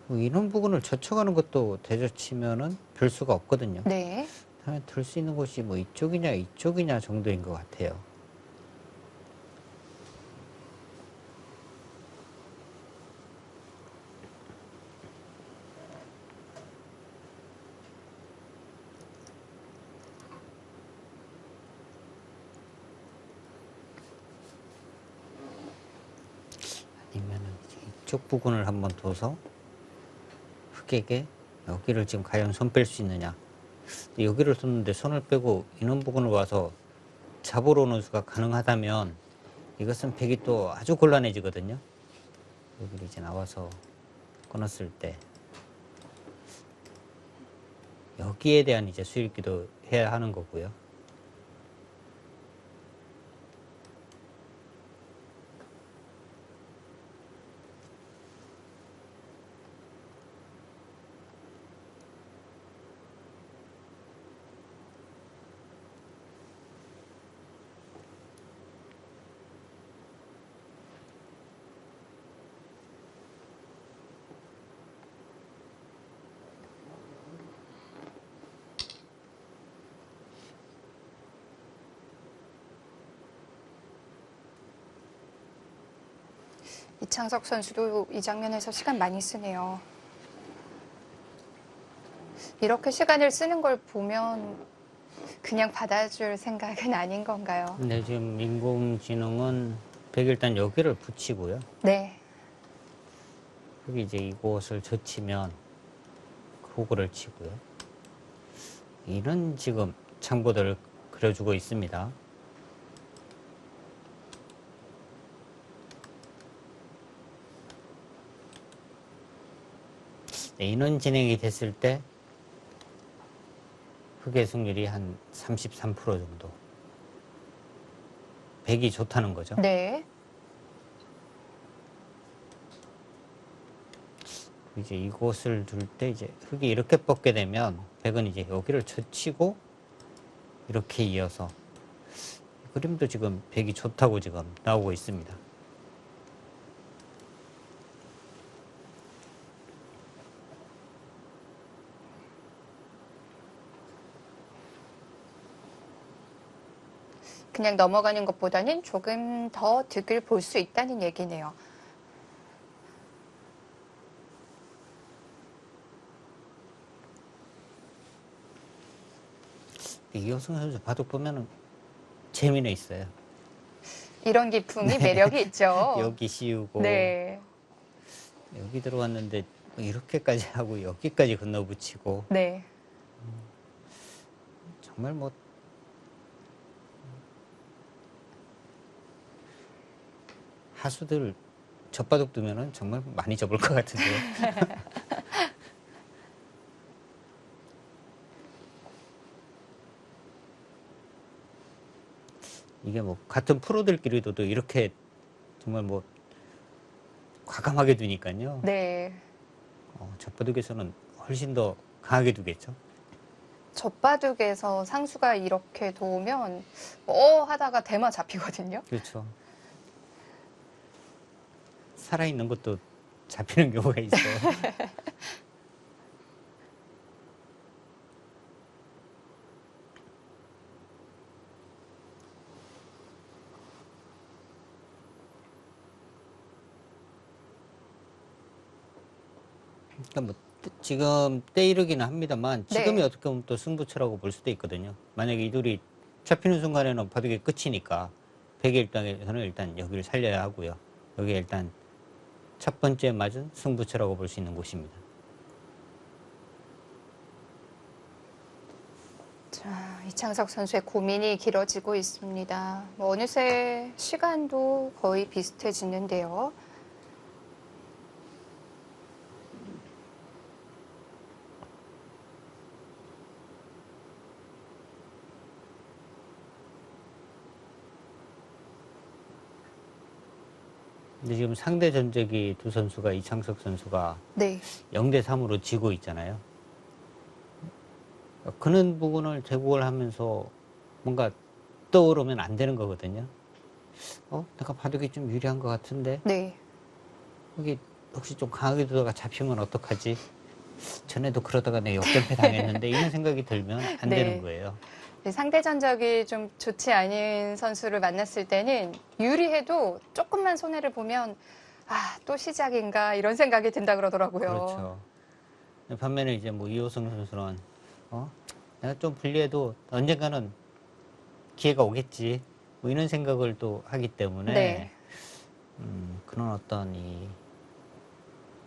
뭐 이런 부분을 젖혀가는 것도 대젖히면은 별 수가 없거든요. 네. 다음에 들 수 있는 곳이 뭐 이쪽이냐 이쪽이냐 정도인 것 같아요. 아니면은 이쪽 부분을 한번 둬서 흑에게 여기를 지금 과연 손 뺄 수 있느냐. 여기를 뒀는데 손을 빼고 이런 부분을 와서 잡으러 오는 수가 가능하다면 이것은 백이 또 아주 곤란해지거든요. 여기를 이제 나와서 끊었을 때 여기에 대한 이제 수일기도 해야 하는 거고요. 이창석 선수도 이 장면에서 시간 많이 쓰네요. 이렇게 시간을 쓰는 걸 보면 그냥 받아줄 생각은 아닌 건가요? 근데 지금 인공지능은 백 일단 여기를 붙이고요. 네. 여기 이제 이곳을 젖히면 호구를 치고요. 이런 지금 창보들을 그려주고 있습니다. 네, 인원 진행이 됐을 때 흑의 승률이 한 33% 정도. 백이 좋다는 거죠. 네. 이제 이곳을 둘 때 이제 흑이 이렇게 뻗게 되면 백은 이제 여기를 젖히고 이렇게 이어서 그림도 지금 백이 좋다고 지금 나오고 있습니다. 그냥 넘어가는 것보다는 조금 더 득을 볼 수 있다는 얘기네요. 이호승 선수 바둑 보면은 재미는 있어요. 이런 기품이 매력이 있죠. 여기 씌우고 네. 여기 들어왔는데 뭐 이렇게까지 하고 여기까지 건너붙이고 네. 정말 뭐 하수들 젖바둑 두면은 정말 많이 접을 것 같은데요. 이게 뭐 같은 프로들끼리도 또 이렇게 정말 뭐 과감하게 두니까요. 네. 젖바둑에서는 훨씬 더 강하게 두겠죠. 젖바둑에서 상수가 이렇게 도우면 하다가 대마 잡히거든요. 그렇죠. 살아있는 것도 잡히는 경우가 있어요. 그러니까 뭐 지금 때이르기는 합니다만 지금이 네. 어떻게 보면 또 승부처라고 볼 수도 있거든요. 만약에 이 둘이 잡히는 순간에는 바둑이 끝이니까 백의 입장에서는 일단 여기를 살려야 하고요. 여기 일단 첫 번째 맞은 승부처라고 볼 수 있는 곳입니다. 자, 이창석 선수의 고민이 길어지고 있습니다. 뭐 어느새 시간도 거의 비슷해지는데요. 근데 지금 상대 전적이 두 선수가 이창석 선수가 네. 0대 3으로 지고 있잖아요. 그런 부분을 제공을 하면서 뭔가 떠오르면 안 되는 거거든요. 내가 바둑이 좀 유리한 것 같은데 네. 여기 혹시 좀 강하게 두다가 잡히면 어떡하지? 전에도 그러다가 내 역전패 당했는데 이런 생각이 들면 안 네. 되는 거예요. 상대 전적이 좀 좋지 않은 선수를 만났을 때는 유리해도 조금만 손해를 보면 아, 또 시작인가 이런 생각이 든다 그러더라고요. 그렇죠. 반면에 이제 뭐 이호승 선수는 내가 좀 불리해도 언젠가는 기회가 오겠지. 뭐 이런 생각을 또 하기 때문에 네. 그런 어떤 이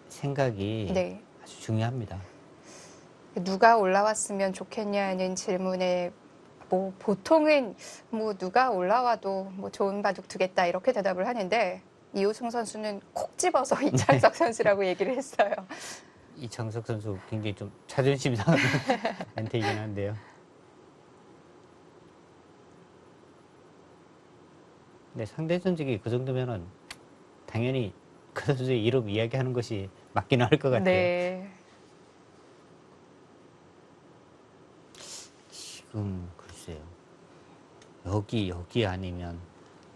생각이 네. 아주 중요합니다. 누가 올라왔으면 좋겠냐는 질문에 뭐 보통은 뭐 누가 올라와도 뭐 좋은 바둑 두겠다 이렇게 대답을 하는데 이호승 선수는 콕 집어서 이창석 선수라고 얘기를 했어요. 이창석 선수 굉장히 좀 자존심 상하는 멘트이긴 한데요. 근데 상대 전적이 그 정도면은 당연히 그 선수의 이름 이야기하는 것이 맞기는 할 것 같아요. 네. 지금 글쎄요. 여기 아니면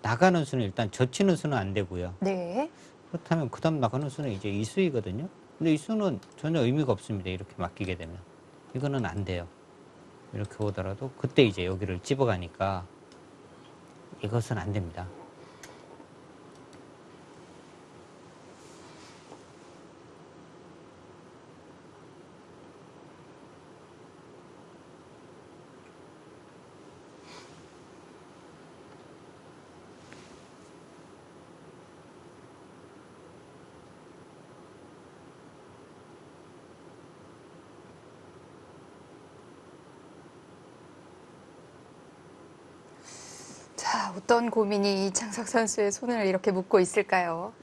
나가는 수는 일단 젖히는 수는 안 되고요. 네. 그렇다면 그다음 나가는 수는 이제 이수이거든요. 근데 이수는 전혀 의미가 없습니다. 이렇게 맡기게 되면 이거는 안 돼요. 이렇게 오더라도 그때 이제 여기를 집어가니까 이것은 안 됩니다. 자, 어떤 고민이 이창석 선수의 손을 이렇게 묶고 있을까요?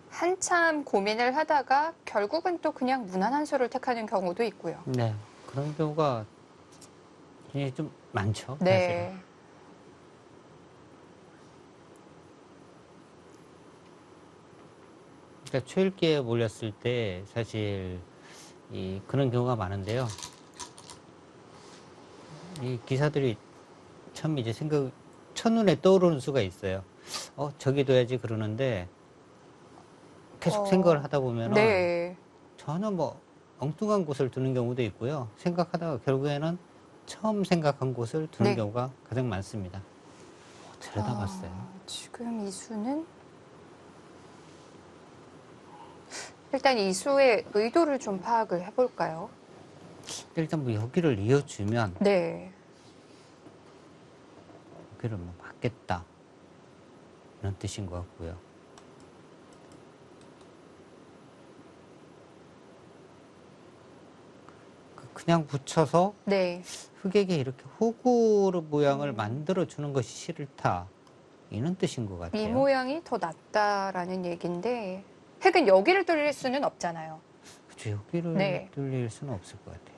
한참 고민을 하다가 결국은 또 그냥 무난한 수를 택하는 경우도 있고요. 네, 그런 경우가 굉장히 좀 많죠. 사실은. 네. 그러니까 초읽기에 몰렸을 때 사실 그런 경우가 많은데요. 이 기사들이 참 이제 첫눈에 떠오르는 수가 있어요. 저기 둬야지 그러는데 계속 생각을 하다 보면은 네. 전혀 뭐 엉뚱한 곳을 두는 경우도 있고요. 생각하다가 결국에는 처음 생각한 곳을 두는 네. 경우가 가장 많습니다. 들여다봤어요. 지금 이 수는 일단 이 수의 의도를 좀 파악을 해볼까요? 일단 뭐 여기를 이어주면 네. 여기를 뭐 막겠다 이런 뜻인 것 같고요. 그냥 붙여서 네. 흑에게 이렇게 호구 모양을 만들어 주는 것이 싫다 이런 뜻인 것 같아요. 이 모양이 더 낫다라는 얘기인데 획은 여기를 뚫릴 수는 없잖아요. 그렇죠. 여기를 네. 뚫릴 수는 없을 것 같아요.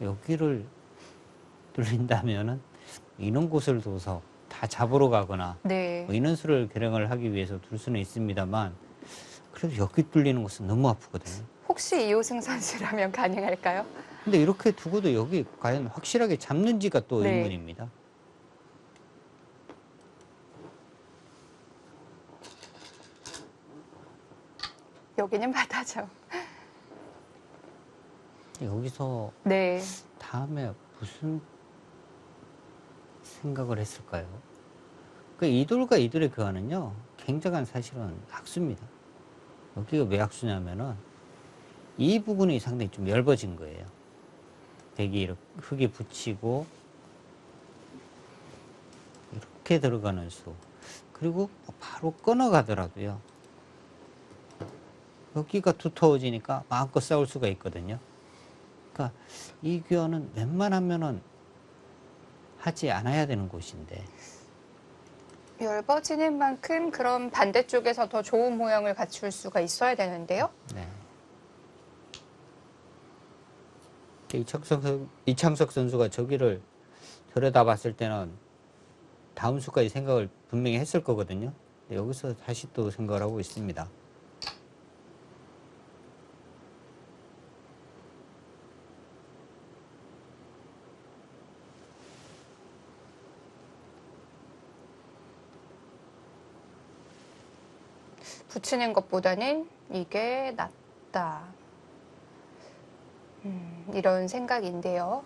여기를 뚫린다면은 이런 곳을 둬서 다 잡으러 가거나 네. 뭐 인원수를 계량을 하기 위해서 둘 수는 있습니다만 그래도 여기 뚫리는 곳은 너무 아프거든요. 혹시 이호승 선수라면 가능할까요? 근데 이렇게 두고도 여기 과연 확실하게 잡는지가 또 네. 의문입니다. 여기는 바다죠. 여기서 네. 다음에 무슨 생각을 했을까요? 그 이돌과 이돌의 교환은요, 굉장한 사실은 학수입니다. 여기가 왜 학수냐면은 이 부분이 상당히 좀 얇아진 거예요. 대기 이렇게 흙에 붙이고 이렇게 들어가는 수. 그리고 바로 끊어가더라도요. 여기가 두터워지니까 마음껏 싸울 수가 있거든요. 그러니까 이 교환은 웬만하면은 하지 않아야 되는 곳인데. 얇아지는 만큼 그럼 반대쪽에서 더 좋은 모양을 갖출 수가 있어야 되는데요. 네. 이창석 선수가 저기를 들여다봤을 때는 다음 수까지 생각을 분명히 했을 거거든요. 근데 여기서 다시 또 생각을 하고 있습니다. 붙이는 것보다는 이게 낫다. 이런 생각인데요.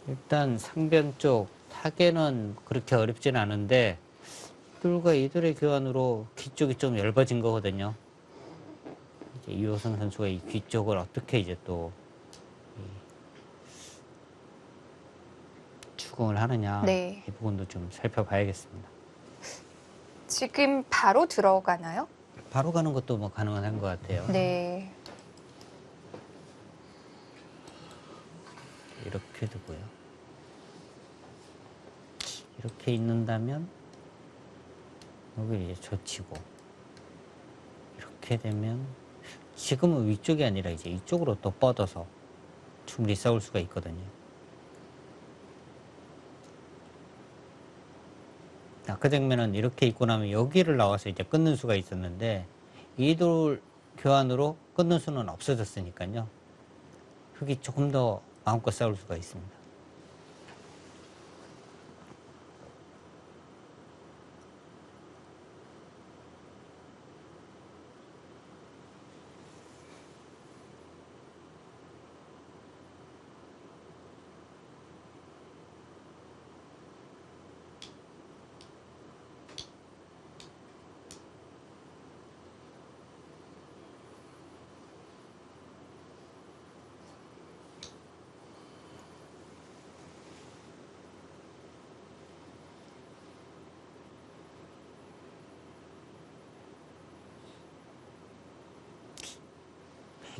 일단 상변 쪽 타개는 그렇게 어렵진 않은데 이들과 이들의 교환으로 귀 쪽이 좀 얇아진 거거든요. 이제 이호성 선수가 이 귀 쪽을 어떻게 이제 또 추궁을 하느냐, 네. 이 부분도 좀 살펴봐야겠습니다. 지금 바로 들어가나요? 바로 가는 것도 뭐 가능한 것 같아요. 네. 이렇게 두고요. 이렇게 있는다면 여기 이제 젖히고 이렇게 되면 지금은 위쪽이 아니라 이제 이쪽으로 또 뻗어서 충분히 싸울 수가 있거든요. 아까 장면은 이렇게 있고 나면 여기를 나와서 이제 끊는 수가 있었는데 이돌 교환으로 끊는 수는 없어졌으니까요. 흙이 조금 더 마음껏 싸울 수가 있습니다.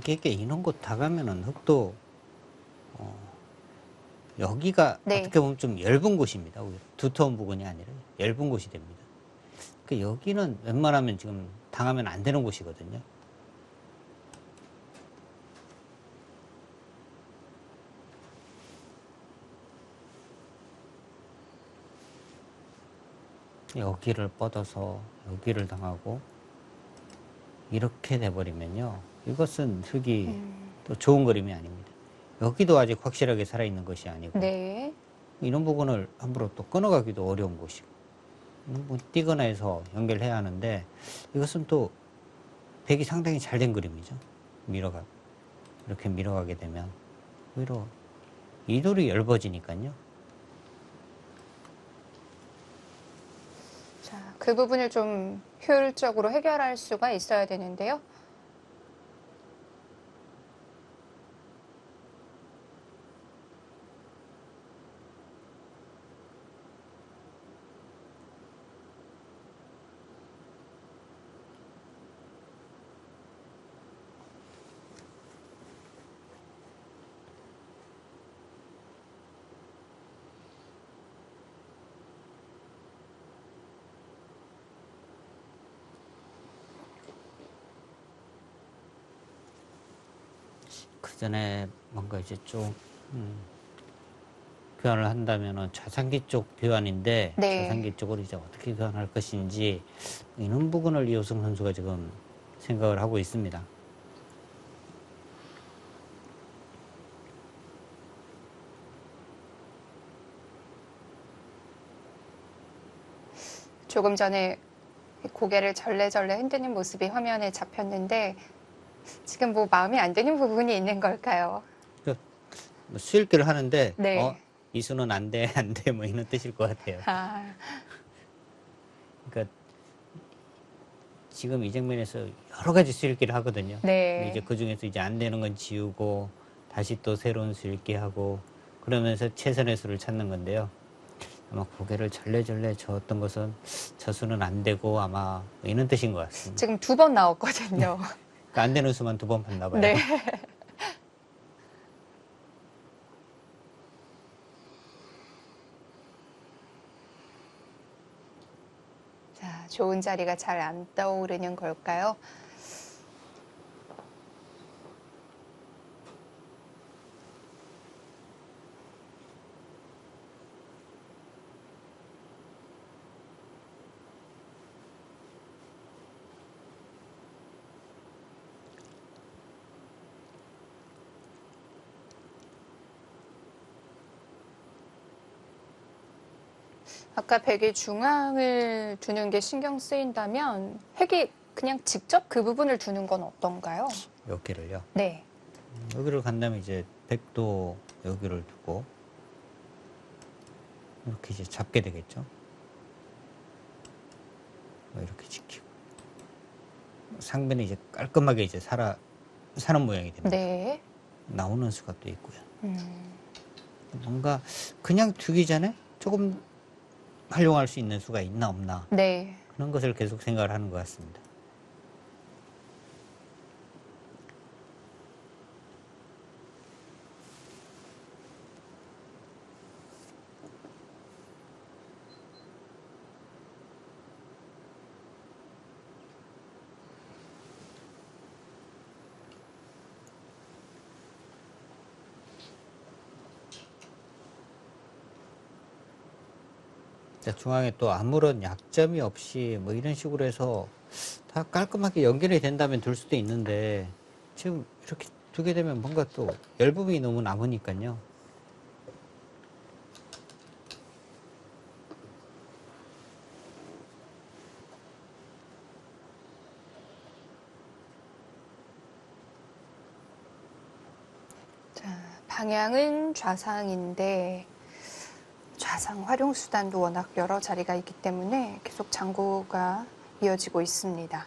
이게 이런 곳 다 가면은 흙도 여기가 네. 어떻게 보면 좀 얇은 곳입니다. 오히려 두터운 부분이 아니라 얇은 곳이 됩니다. 그 여기는 웬만하면 지금 당하면 안 되는 곳이거든요. 여기를 뻗어서 여기를 당하고 이렇게 돼버리면요. 이것은 흙이 또 좋은 그림이 아닙니다. 여기도 아직 확실하게 살아있는 것이 아니고 네. 이런 부분을 함부로 또 끊어가기도 어려운 곳이고 뭐 띄거나 해서 연결해야 하는데 이것은 또 백이 상당히 잘 된 그림이죠. 이렇게 밀어가게 되면 오히려 이돌이 얇아지니까요. 자, 그 부분을 좀 효율적으로 해결할 수가 있어야 되는데요. 그 전에 뭔가 이제 좀 교환을 한다면은 좌상기 쪽 교환인데 네. 좌상기 쪽으로 이제 어떻게 교환할 것인지 이런 부분을 이호승 선수가 지금 생각을 하고 있습니다. 조금 전에 고개를 절레절레 흔드는 모습이 화면에 잡혔는데 지금 뭐 마음에 안 드는 부분이 있는 걸까요? 뭐 수읽기를 하는데 네. 이수는 안 돼, 안 돼, 뭐 이런 뜻일 것 같아요. 아, 그러니까 지금 이 장면에서 여러 가지 수읽기를 하거든요. 네. 근데 이제 그 중에서 이제 안 되는 건 지우고 다시 또 새로운 수읽기 하고 그러면서 최선의 수를 찾는 건데요. 아마 고개를 절레절레 저었던 것은 저 수는 안 되고 아마 뭐 이런 뜻인 것 같습니다. 지금 2번 나왔거든요. 그러니까 안 되는 수만 2번 봤나 봐요. 네. 자, 좋은 자리가 잘 안 떠오르는 걸까요? 아까 백이 중앙을 두는 게 신경 쓰인다면 핵이 그냥 직접 그 부분을 두는 건 어떤가요? 여기를요. 네. 여기를 간다면 이제 백도 여기를 두고 이렇게 이제 잡게 되겠죠. 이렇게 지키고 상변이 이제 깔끔하게 이제 사는 모양이 됩니다. 네. 나오는 수가 또 있고요. 뭔가 그냥 두기 전에 조금 활용할 수 있는 수가 있나 없나 네. 그런 것을 계속 생각을 하는 것 같습니다. 자, 중앙에 또 아무런 약점이 없이 뭐 이런 식으로 해서 다 깔끔하게 연결이 된다면 둘 수도 있는데 지금 이렇게 두게 되면 뭔가 또 열부분이 너무 남으니까요. 자, 방향은 좌상인데 좌상 활용 수단도 워낙 여러 자리가 있기 때문에 계속 장고가 이어지고 있습니다.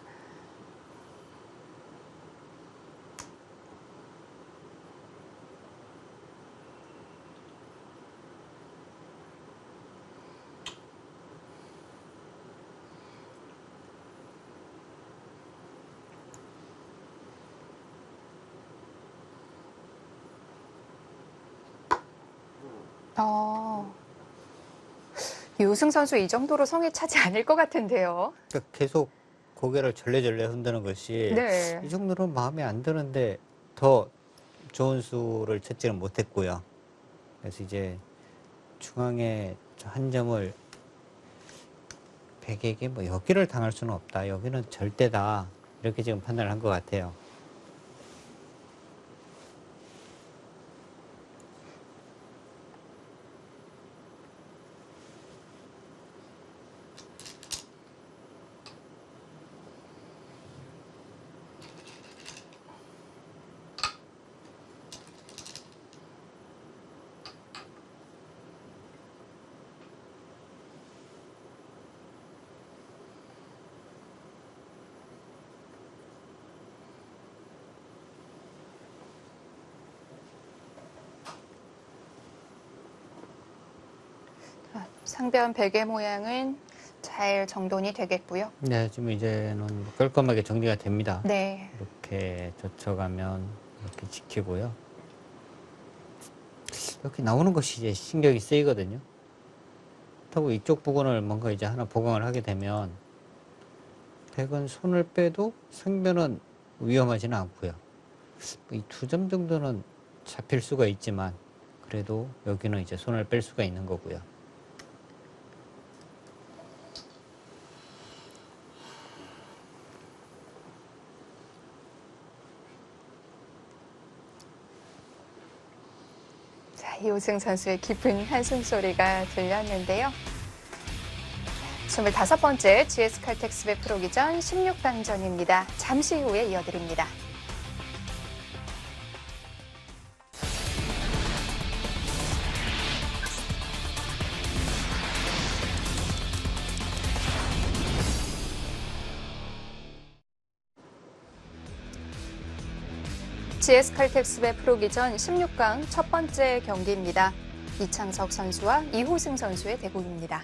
유승 선수 이 정도로 성에 차지 않을 것 같은데요. 그러니까 계속 고개를 절레절레 흔드는 것이 네. 이 정도는 마음에 안 드는데 더 좋은 수를 찾지는 못했고요. 그래서 이제 중앙에 한 점을 백에게 뭐 여기를 당할 수는 없다. 여기는 절대다. 이렇게 지금 판단을 한 것 같아요. 상변 베개 모양은 잘 정돈이 되겠고요. 네, 지금 이제는 깔끔하게 정리가 됩니다. 네. 이렇게 젖혀가면 이렇게 지키고요. 이렇게 나오는 것이 이제 신경이 쓰이거든요. 그렇다고 이쪽 부분을 뭔가 이제 하나 보강을 하게 되면 백은 손을 빼도 상변은 위험하지는 않고요. 이 두 점 정도는 잡힐 수가 있지만 그래도 여기는 이제 손을 뺄 수가 있는 거고요. 자, 이호승 선수의 깊은 한숨 소리가 들렸는데요. 25번째 GS 칼텍스배 프로기전 16강전입니다. 잠시 후에 이어드립니다. GS 칼텍스배 프로기전 16강 첫 번째 경기입니다. 이창석 선수와 이호승 선수의 대국입니다.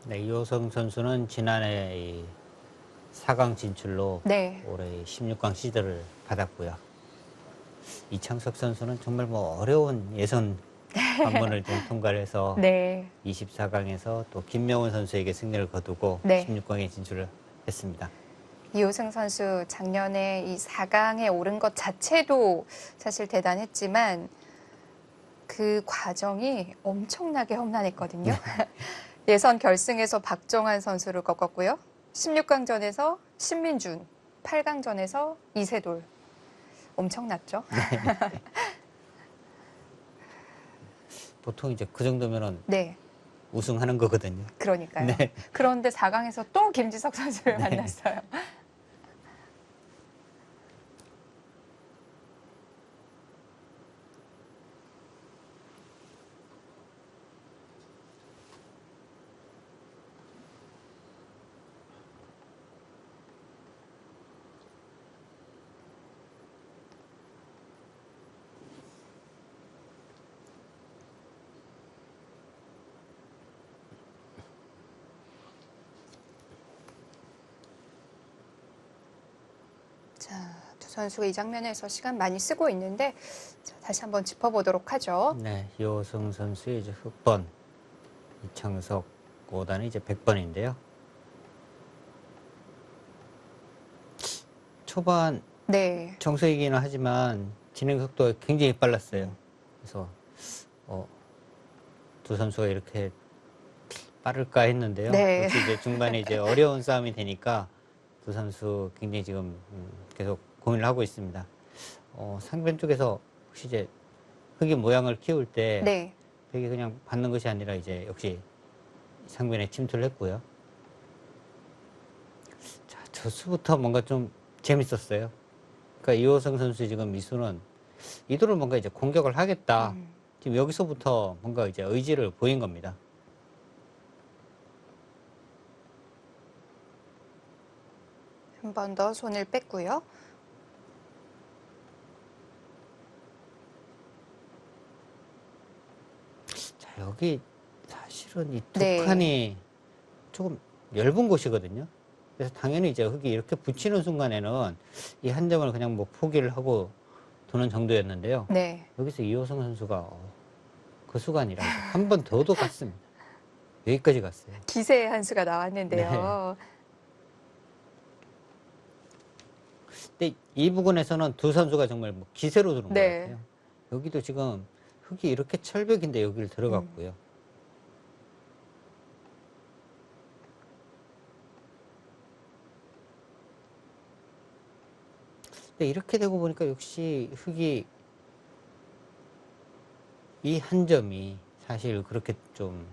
네, 이호성 선수는 지난해 이 4강 진출로 네. 올해 16강 시드를 받았고요. 이창석 선수는 정말 뭐 어려운 예선 관문을 좀 통과를 해서 네. 24강에서 또 김명훈 선수에게 승리를 거두고 네. 16강에 진출을 했습니다. 이호승 선수 작년에 이 4강에 오른 것 자체도 사실 대단했지만 그 과정이 엄청나게 험난했거든요. 예선 결승에서 박정환 선수를 꺾었고요. 16강전에서 신민준, 8강전에서 이세돌. 엄청났죠? 보통 이제 그 정도면은 네, 우승하는 거거든요. 그러니까요. 네. 그런데 4강에서 또 김지석 선수를 네. 만났어요. 자, 두 선수가 이 장면에서 시간 많이 쓰고 있는데 자, 다시 한번 짚어보도록 하죠. 네, 이호승 선수의 이제 흑번, 이창석 5단이 이제 100번인데요. 초반 네, 정석이기는 하지만 진행 속도가 굉장히 빨랐어요. 그래서 두 선수가 이렇게 빠를까 했는데요. 네. 역시 이제 중반에 이제 어려운 싸움이 되니까 두 선수 굉장히 지금 계속 고민을 하고 있습니다. 상변 쪽에서 혹시 이제 흙의 모양을 키울 때 네. 되게 그냥 받는 것이 아니라 이제 역시 상변에 침투를 했고요. 자, 저 수부터 뭔가 좀 재밌었어요. 그러니까 이호성 선수 지금 미수는 이도를 뭔가 이제 공격을 하겠다. 지금 여기서부터 뭔가 이제 의지를 보인 겁니다. 한 번 더 손을 뺐고요. 자, 여기 사실은 이 두 네. 칸이 조금 얇은 곳이거든요. 그래서 당연히 이제 흙이 이렇게 붙이는 순간에는 이 한 점을 그냥 뭐 포기를 하고 두는 정도였는데요. 네. 여기서 이호성 선수가 그 수가 아니라 한 번 더도 갔습니다. 여기까지 갔어요. 기세의 한 수가 나왔는데요. 근데 이 부분에서는 두 선수가 정말 뭐 기세로 두는 네. 것 같아요. 여기도 지금 흙이 이렇게 철벽인데 여기를 들어갔고요. 근데 이렇게 되고 보니까 역시 흙이 이 한 점이 사실 그렇게 좀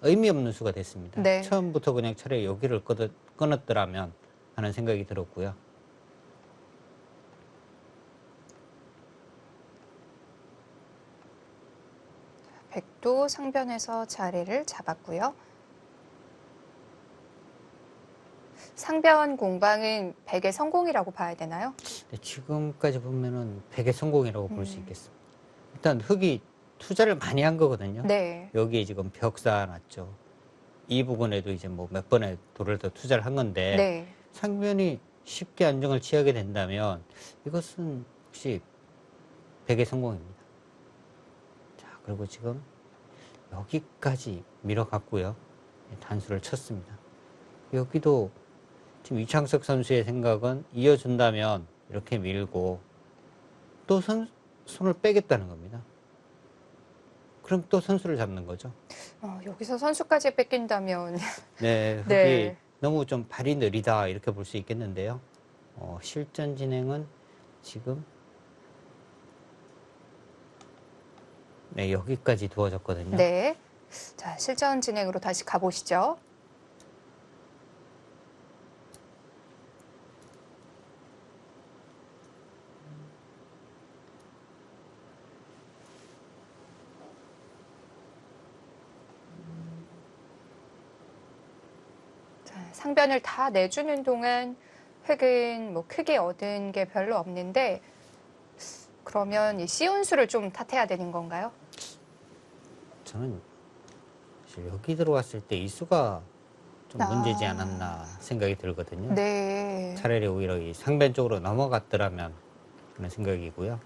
의미 없는 수가 됐습니다. 네. 처음부터 그냥 차라리 여기를 끊었더라면 하는 생각이 들었고요. 백도 상변에서 자리를 잡았고요. 상변 공방은 100의 성공이라고 봐야 되나요? 근데 지금까지 보면은 100의 성공이라고 볼 수 있겠습니다. 일단 흙이 투자를 많이 한 거거든요. 네. 여기에 지금 벽 쌓아놨죠. 이 부분에도 이제 뭐 몇 번의 돌을 더 투자를 한 건데 네. 상변이 쉽게 안정을 취하게 된다면 이것은 혹시 100의 성공입니다. 자, 그리고 지금 여기까지 밀어갔고요. 단수를 쳤습니다. 여기도 지금 이창석 선수의 생각은 이어준다면 이렇게 밀고 또 손을 빼겠다는 겁니다. 그럼 또 선수를 잡는 거죠. 여기서 선수까지 뺏긴다면 네, 흙이 네. 너무 좀 발이 느리다 이렇게 볼 수 있겠는데요. 실전 진행은 지금 네, 여기까지 두어졌거든요. 네. 자, 실전 진행으로 다시 가보시죠. 자, 상변을 다 내주는 동안 획은 뭐 크게 얻은 게 별로 없는데 그러면 이 씨운수를 좀 탓해야 되는 건가요? 저는 사실 여기 들어왔을 때 이 수가 좀 문제지 않았나 생각이 들거든요. 네. 차라리 오히려 이 상변 쪽으로 넘어갔더라면 하는 생각이고요.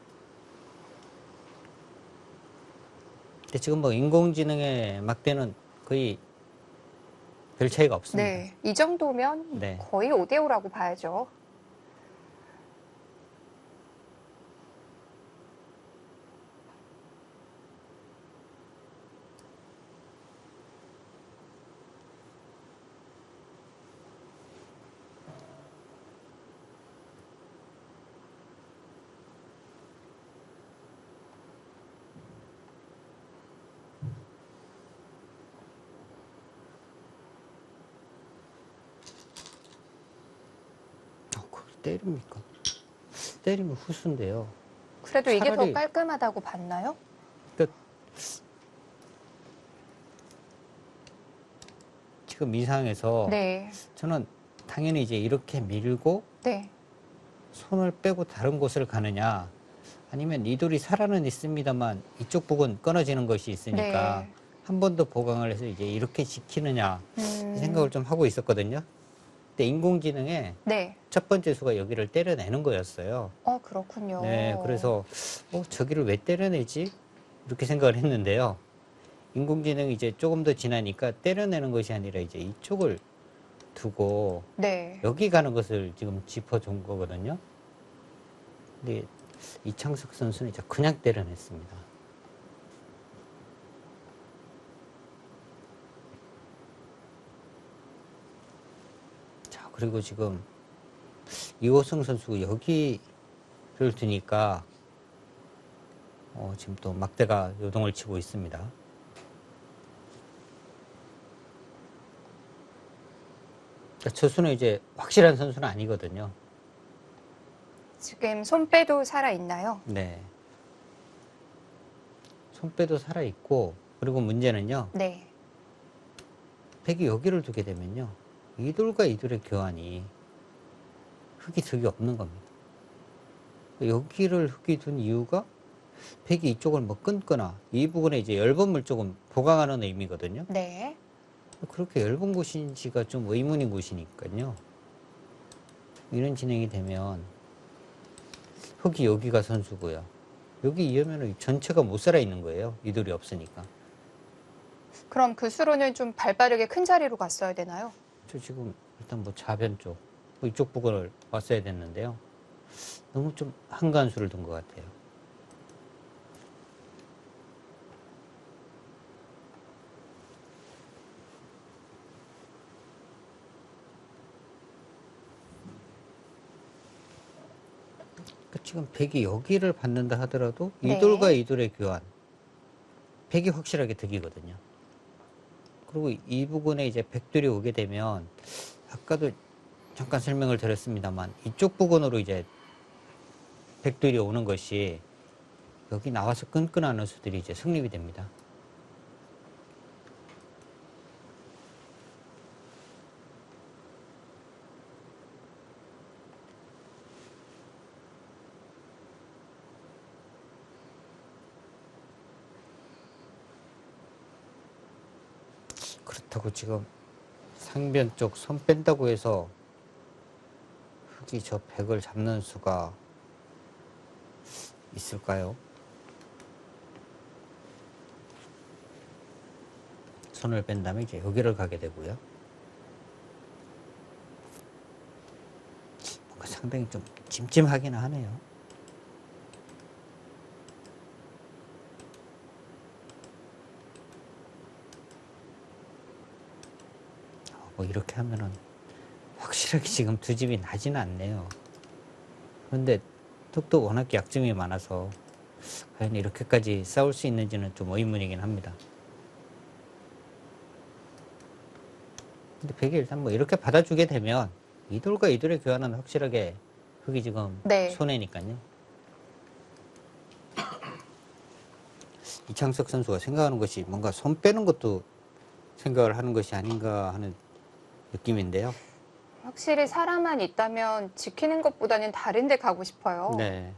근데 지금 뭐 인공지능의 막대는 거의 별 차이가 없습니다. 네. 이 정도면 네. 거의 5대5라고 봐야죠. 때립니까? 때리면 후수인데요. 그래도 이게 더 차라리- 깔끔하다고 봤나요? 그러니까 지금 이 상황에서 네. 저는 당연히 이제 이렇게 밀고 네. 손을 빼고 다른 곳을 가느냐, 아니면 이 돌이 살아는 있습니다만 이쪽 부분 끊어지는 것이 있으니까 네. 한 번 더 보강을 해서 이제 이렇게 지키느냐 이 생각을 좀 하고 있었거든요. 근데 인공지능의 네. 첫 번째 수가 여기를 때려내는 거였어요. 그렇군요. 네, 그래서 저기를 왜 때려내지? 이렇게 생각을 했는데요. 인공지능이 이제 조금 더 지나니까 때려내는 것이 아니라 이제 이쪽을 두고 네. 여기 가는 것을 지금 짚어준 거거든요. 근데 이창석 선수는 이제 그냥 때려냈습니다. 자, 그리고 지금 이호승 선수 여기를 두니까 지금 또 막대가 요동을 치고 있습니다. 그러니까 저수는 이제 확실한 선수는 아니거든요. 지금 손빼도 살아있나요? 네. 손빼도 살아있고, 그리고 문제는요, 네. 백이 여기를 두게 되면요, 이 돌과 이 돌의 교환이 흙이 득이 없는 겁니다. 여기를 흙이 둔 이유가 백이 이쪽을 뭐 끊거나 이 부분에 이제 얇은 물 조금 보강하는 의미거든요. 네. 그렇게 얇은 곳인지가 좀 의문인 곳이니까요. 이런 진행이 되면 흙이 여기가 선수고요. 여기 이으면 전체가 못 살아 있는 거예요. 이 돌이 없으니까. 그럼 그 수로는 좀 발빠르게 큰 자리로 갔어야 되나요? 저 지금 일단 뭐 좌변 쪽, 이쪽 부분을 왔어야 됐는데요. 너무 좀 한가한 수를 둔 것 같아요. 그러니까 지금 백이 여기를 받는다 하더라도 이 네. 돌과 이 돌의 교환, 백이 확실하게 득이거든요. 그리고 이 부분에 이제 백돌이 오게 되면 아까도 잠깐 설명을 드렸습니다만 이쪽 부분으로 이제 백돌이 오는 것이 여기 나와서 끈끈하는 수들이 이제 성립이 됩니다. 그렇다고 지금 상변 쪽 손 뺀다고 해서 흙이 저 백을 잡는 수가 있을까요? 손을 뺀 다음에 이제 여기를 가게 되고요. 뭔가 상당히 좀 찜찜하긴 하네요. 뭐 이렇게 하면은 확실하게 지금 두 집이 나지는 않네요. 그런데 흙도 워낙 약점이 많아서 과연 이렇게까지 싸울 수 있는지는 좀 의문이긴 합니다. 근데 백이 일단 뭐 이렇게 받아주게 되면 이 돌과 이 돌의 교환은 확실하게 흙이 지금 네. 손해니까요. 이창석 선수가 생각하는 것이 뭔가 손 빼는 것도 생각을 하는 것이 아닌가 하는 느낌인데요. 확실히 사람만 있다면 지키는 것보다는 다른 데 가고 싶어요. 네.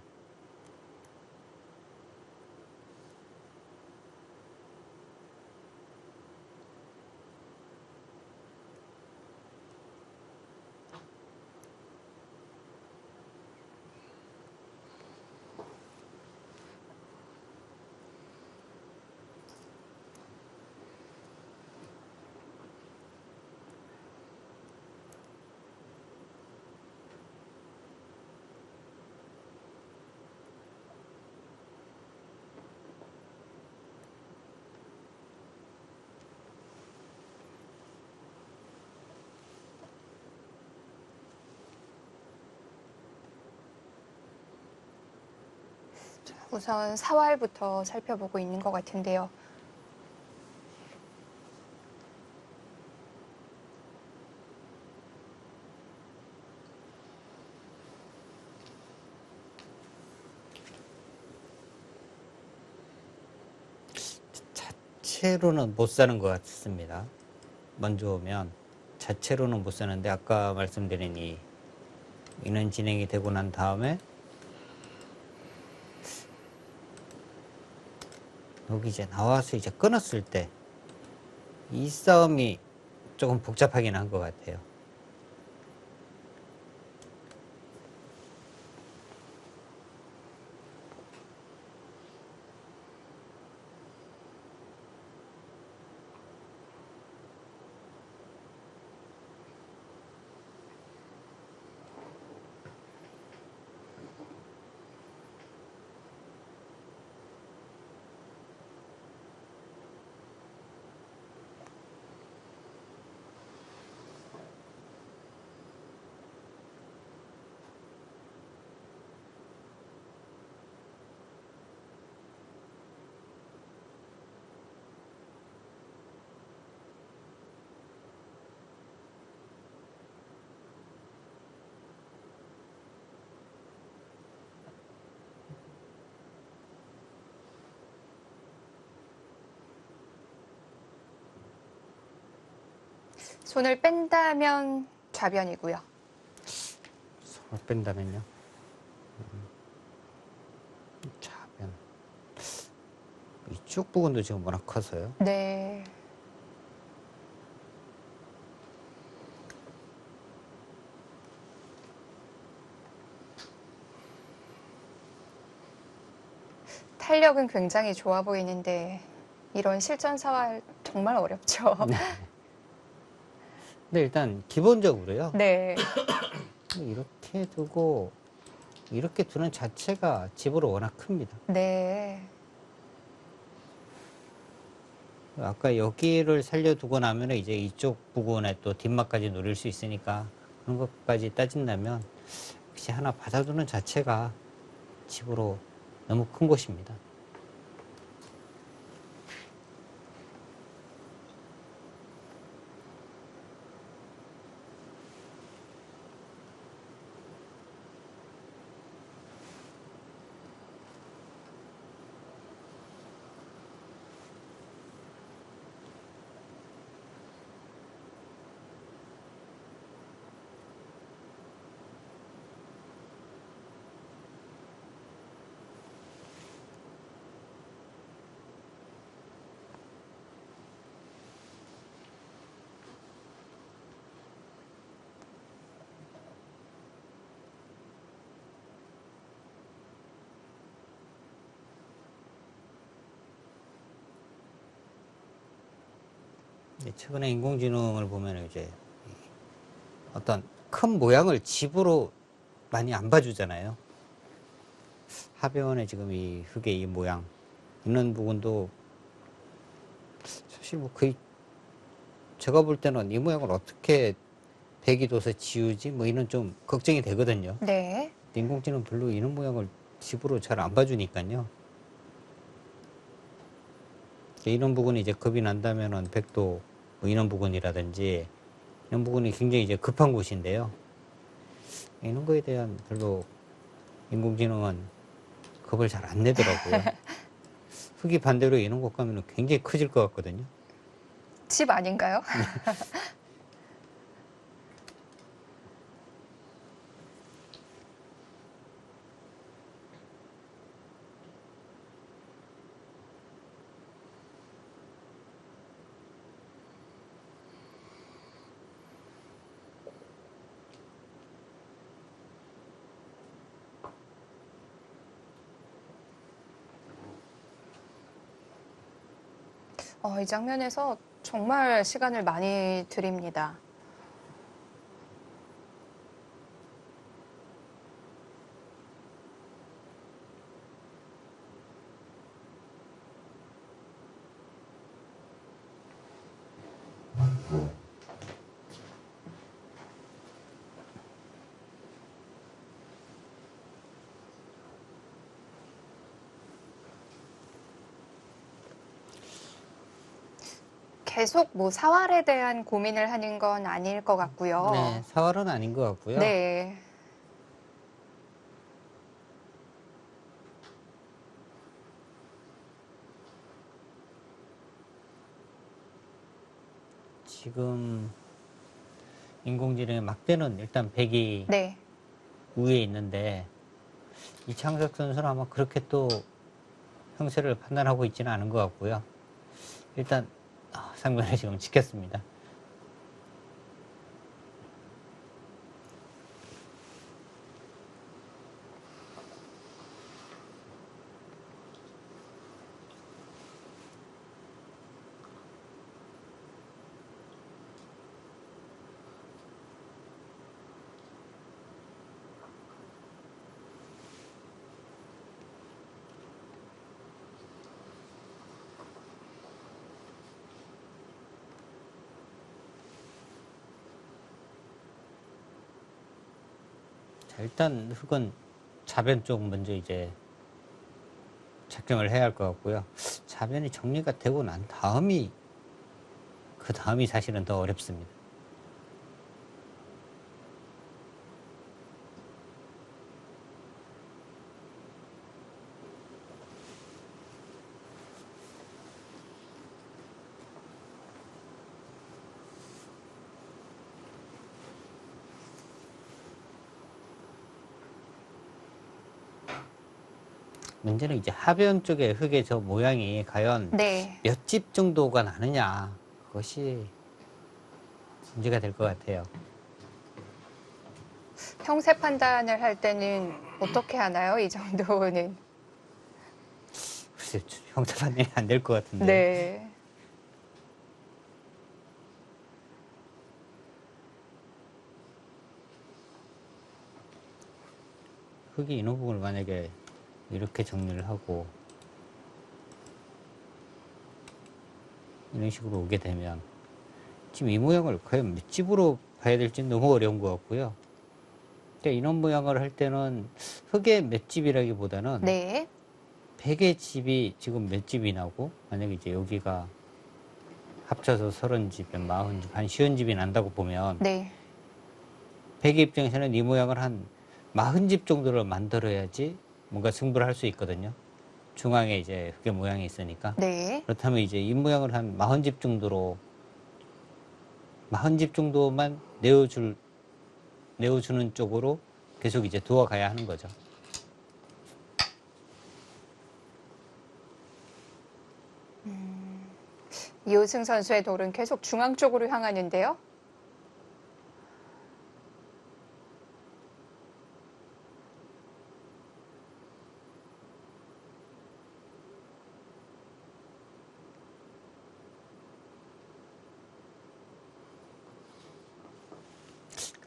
우선 사활부터 살펴보고 있는 것 같은데요. 자체로는 못 사는 것 같습니다. 먼저 오면 자체로는 못 사는데 아까 말씀드린 이 인원 진행이 되고 난 다음에 여기 이제 나와서 이제 끊었을 때 이 싸움이 조금 복잡하긴 한 것 같아요. 손을 뺀다면 좌변이고요. 손을 뺀다면요. 좌변. 이쪽 부분도 지금 워낙 커서요. 네. 탄력은 굉장히 좋아 보이는데 이런 실전사활 정말 어렵죠. 근데 일단 기본적으로요. 네. 이렇게 두고 이렇게 두는 자체가 집으로 워낙 큽니다. 네. 아까 여기를 살려두고 나면 이제 이쪽 부분에 또 뒷막까지 노릴 수 있으니까 그런 것까지 따진다면 역시 하나 받아두는 자체가 집으로 너무 큰 곳입니다. 최근에 인공지능을 보면 이제 어떤 큰 모양을 집으로 많이 안 봐주잖아요. 하변에 지금 이 흙의 이 모양 있는 부분도 사실 뭐 거의 제가 볼 때는 이 모양을 어떻게 백이 둬서 지우지 뭐 이런 좀 걱정이 되거든요. 네. 인공지능 별로 이런 모양을 집으로 잘 안 봐주니까요. 이런 부분이 이제 겁이 난다면은 백도 뭐 이런 부분이라든지 이런 부분이 굉장히 이제 급한 곳인데요. 이런 거에 대한 별로 인공지능은 겁을 잘 안 내더라고요. 흙이 반대로 이런 곳 가면 굉장히 커질 것 같거든요. 집 아닌가요? 이 장면에서 정말 시간을 많이 들입니다. 계속 뭐 사활에 대한 고민을 하는 건 아닐 것 같고요. 네, 사활은 아닌 것 같고요. 네. 지금 인공지능의 막대는 일단 100이 네. 우위에 있는데 이창석 선수는 아마 그렇게 또 형세를 판단하고 있지는 않은 것 같고요. 일단 상변을 지금 지켰습니다. 자, 일단 흙은 좌변 쪽 먼저 이제 착경을 해야 할 것 같고요. 좌변이 정리가 되고 난 다음이 그 다음이 사실은 더 어렵습니다. 문제는 이제 하변 쪽에 흙의 저 모양이 과연 네. 몇 집 정도가 나느냐, 그것이 문제가 될 것 같아요. 형세 판단을 할 때는 어떻게 하나요? 이 정도는. 글쎄, 형사 판단이 안 될 것 같은데. 네. 흙이 있는 부분을 만약에 이렇게 정리를 하고 이런 식으로 오게 되면 지금 이 모양을 과연 몇 집으로 봐야 될지 너무 어려운 것 같고요. 그러니까 이런 모양을 할 때는 흙의 몇 집이라기보다는 네. 100의 집이 지금 몇 집이 나고 만약에 이제 여기가 합쳐서 30집, 40집, 한 50집이 난다고 보면 네. 100의 입장에서는 이 모양을 한 40집 정도를 만들어야지 뭔가 승부를 할 수 있거든요. 중앙에 이제 흙의 모양이 있으니까. 네. 그렇다면 이제 이 모양을 한 40집 정도로 40집 정도만 내어주는 쪽으로 계속 이제 두어가야 하는 거죠. 이호승 선수의 돌은 계속 중앙 쪽으로 향하는데요.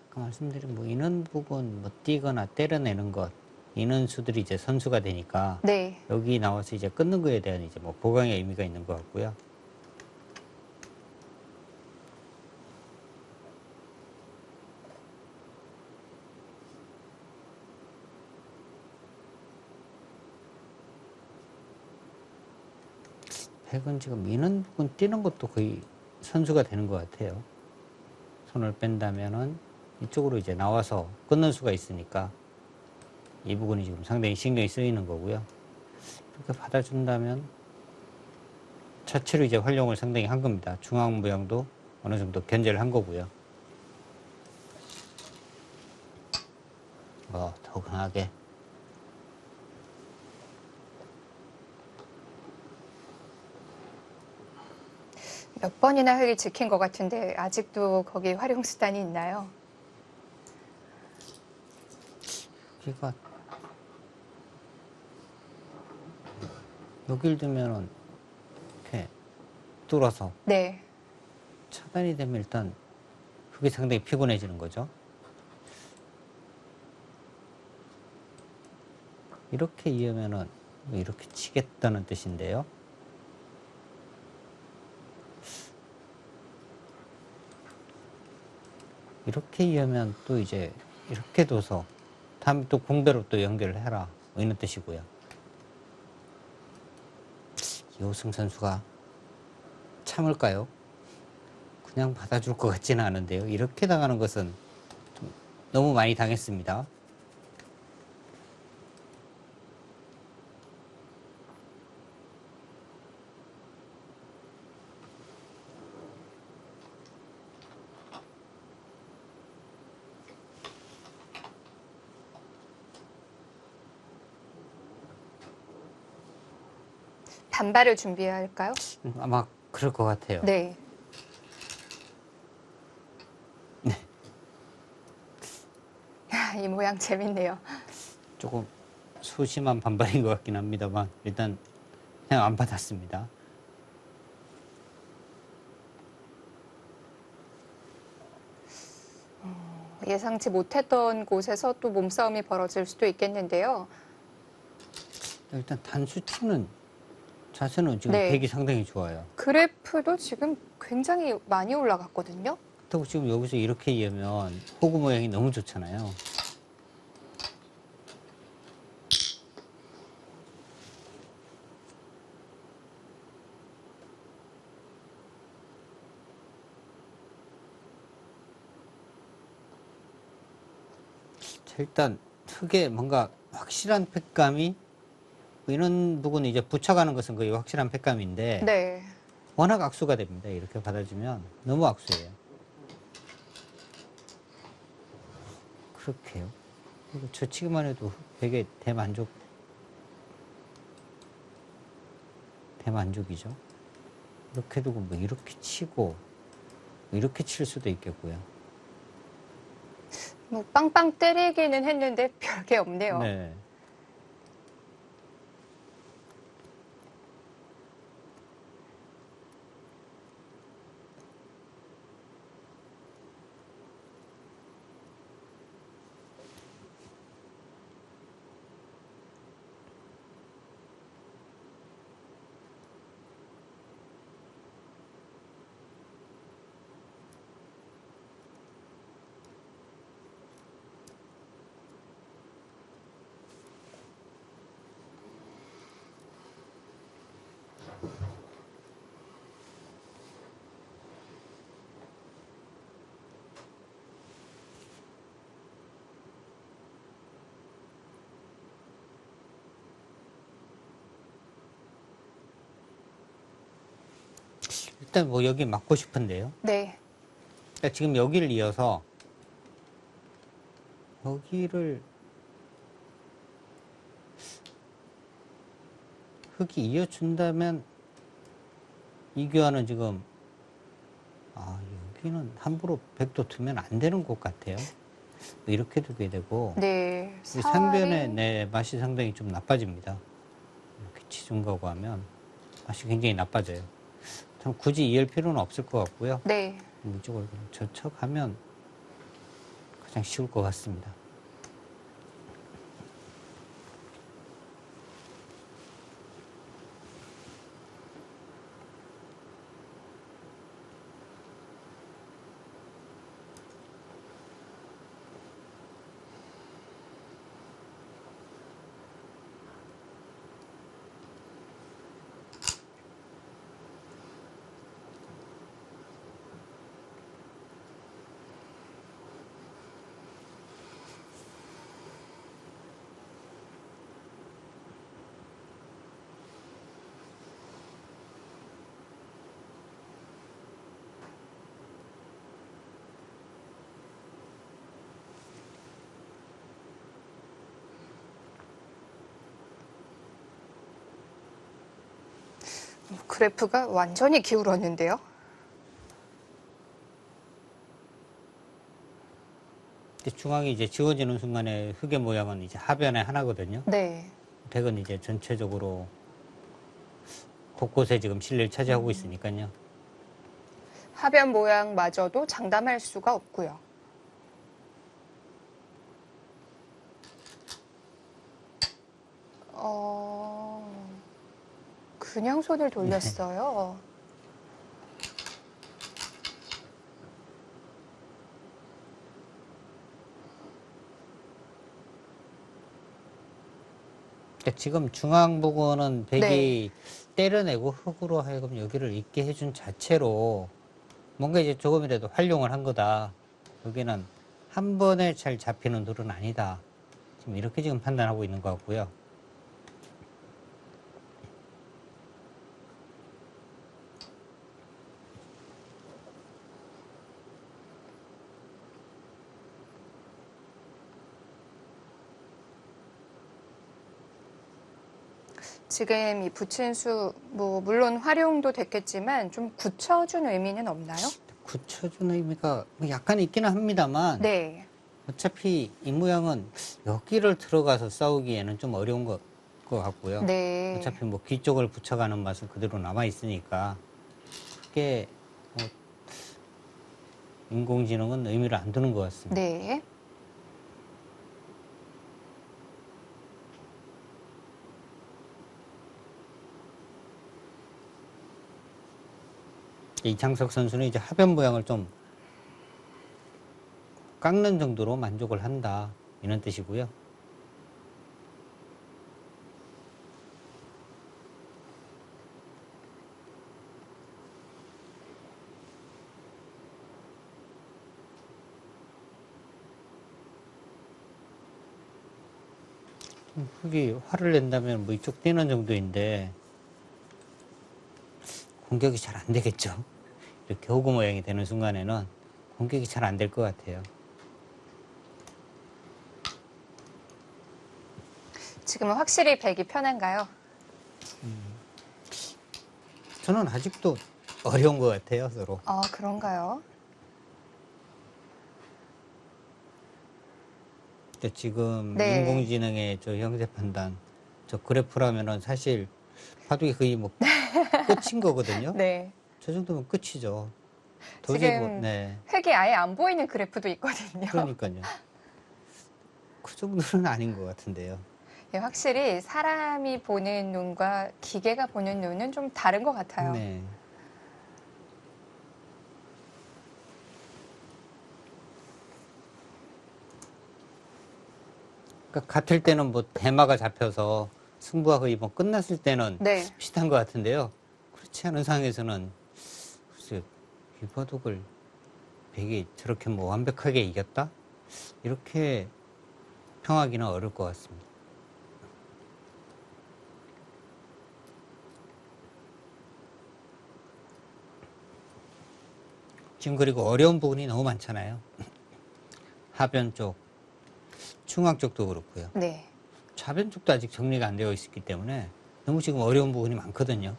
아까 말씀드린 뭐 이는 부분 뭐 띄거나 때려내는 것 이는 수들이 이제 선수가 되니까 네. 여기 나와서 이제 끊는 거에 대한 이제 뭐 보강의 의미가 있는 것 같고요. 백은 지금 미는 부분 뛰는 것도 거의 선수가 되는 것 같아요. 손을 뺀다면은 이쪽으로 이제 나와서 끊는 수가 있으니까 이 부분이 지금 상당히 신경이 쓰이는 거고요. 이렇게 받아준다면 자체로 이제 활용을 상당히 한 겁니다. 중앙 모양도 어느 정도 견제를 한 거고요. 더 강하게. 몇 번이나 흙이 지킨 것 같은데 아직도 거기 활용 수단이 있나요? 여기가 여길 두면은 이렇게 뚫어서 네. 차단이 되면 일단 흙이 상당히 피곤해지는 거죠. 이렇게 이으면은 이렇게 치겠다는 뜻인데요. 이렇게 이으면 또 이제 이렇게 둬서 다음에 또 공배로 또 연결을 해라 뭐 이런 뜻이고요. 이호승 선수가 참을까요? 그냥 받아줄 것 같지는 않은데요. 이렇게 당하는 것은 좀 너무 많이 당했습니다. 단발을 준비해야 할까요? 아마 그럴 것 같아요. 네. 이 모양 재밌네요. 조금 소심한 반발인 것 같긴 합니다만 일단 그냥 안 받았습니다. 예상치 못했던 곳에서 또 몸싸움이 벌어질 수도 있겠는데요. 일단 단수치는 자세는 지금 네. 백이 상당히 좋아요. 그래프도 지금 굉장히 많이 올라갔거든요. 그렇다고 지금 여기서 이렇게 이으면 호구 모양이 너무 좋잖아요. 자, 일단 흙에 뭔가 확실한 팩감이 이런 부분이 이제 붙여가는 것은 거의 확실한 팩감인데 네. 워낙 악수가 됩니다. 이렇게 받아주면 너무 악수예요. 그렇게요. 그리고 저 치기만 해도 되게 대만족이죠. 이렇게 두고 뭐 이렇게 치고 뭐 이렇게 칠 수도 있겠고요. 뭐 빵빵 때리기는 했는데 별게 없네요. 네. 일단 뭐 여기 맞고 싶은데요. 네. 그러니까 지금 여기를 이어서 여기를 흙이 이어준다면 이 교환은 지금 여기는 함부로 백도 두면 안 되는 곳 같아요. 이렇게 두게 되고 네. 이 상변의 맛이 상당히 좀 나빠집니다. 이렇게 치중 가고 하면 맛이 굉장히 나빠져요. 참 굳이 이을 필요는 없을 것 같고요. 네. 이쪽으로 그냥 저척하면 가장 쉬울 것 같습니다. 그래프가 완전히 기울었는데요. 중앙이 이제 지워지는 순간에 흙의 모양은 이제 하변의 하나거든요. 네. 덱은 이제 전체적으로 곳곳에 지금 실내를 차지하고 있으니까요. 하변 모양마저도 장담할 수가 없고요. 그냥 손을 돌렸어요. 그러니까 지금 중앙 부분은 백이 네. 때려내고 흙으로 하여금 여기를 있게 해준 자체로 뭔가 이제 조금이라도 활용을 한 거다. 여기는 한 번에 잘 잡히는 돌은 아니다. 지금 이렇게 지금 판단하고 있는 것 같고요. 지금 이 부친수 뭐 물론 활용도 됐겠지만 좀 굳혀준 의미는 없나요? 굳혀준 의미가 뭐 약간 있기는 합니다만 네. 어차피 이 모양은 여기를 들어가서 싸우기에는 좀 어려운 것 같고요. 네. 어차피 뭐 귀 쪽을 붙여가는 맛은 그대로 남아 있으니까 그게 뭐 인공지능은 의미를 안 두는 것 같습니다. 네. 이창석 선수는 이제 하변 모양을 좀 깎는 정도로 만족을 한다 이런 뜻이고요. 흙이 화를 낸다면 뭐 이쪽 뛰는 정도인데 공격이 잘 안 되겠죠. 이렇게 호구 모양이 되는 순간에는 공격이 잘 안 될 것 같아요. 지금은 확실히 백이 편한가요? 저는 아직도 어려운 것 같아요, 서로. 아, 그런가요? 근데 지금 네. 인공지능의 저 형태 판단, 저 그래프라면은 사실 바둑이 거의 뭐 끝인 거거든요. 네. 저 정도면 끝이죠. 도저히 지금 네. 획이 아예 안 보이는 그래프도 있거든요. 그러니까요. 그 정도는 아닌 것 같은데요. 예, 확실히 사람이 보는 눈과 기계가 보는 눈은 좀 다른 것 같아요. 네. 그러니까 같을 때는 뭐 대마가 잡혀서 승부가 거의 뭐 끝났을 때는 네. 비슷한 것 같은데요. 그렇지 않은 상황에서는 글쎄 이 바둑을 백이 저렇게 뭐 완벽하게 이겼다? 이렇게 평하기는 어려울 것 같습니다. 지금 그리고 어려운 부분이 너무 많잖아요. 하변 쪽, 중앙 쪽도 그렇고요. 네. 좌변 쪽도 아직 정리가 안 되어 있기 때문에 너무 지금 어려운 부분이 많거든요.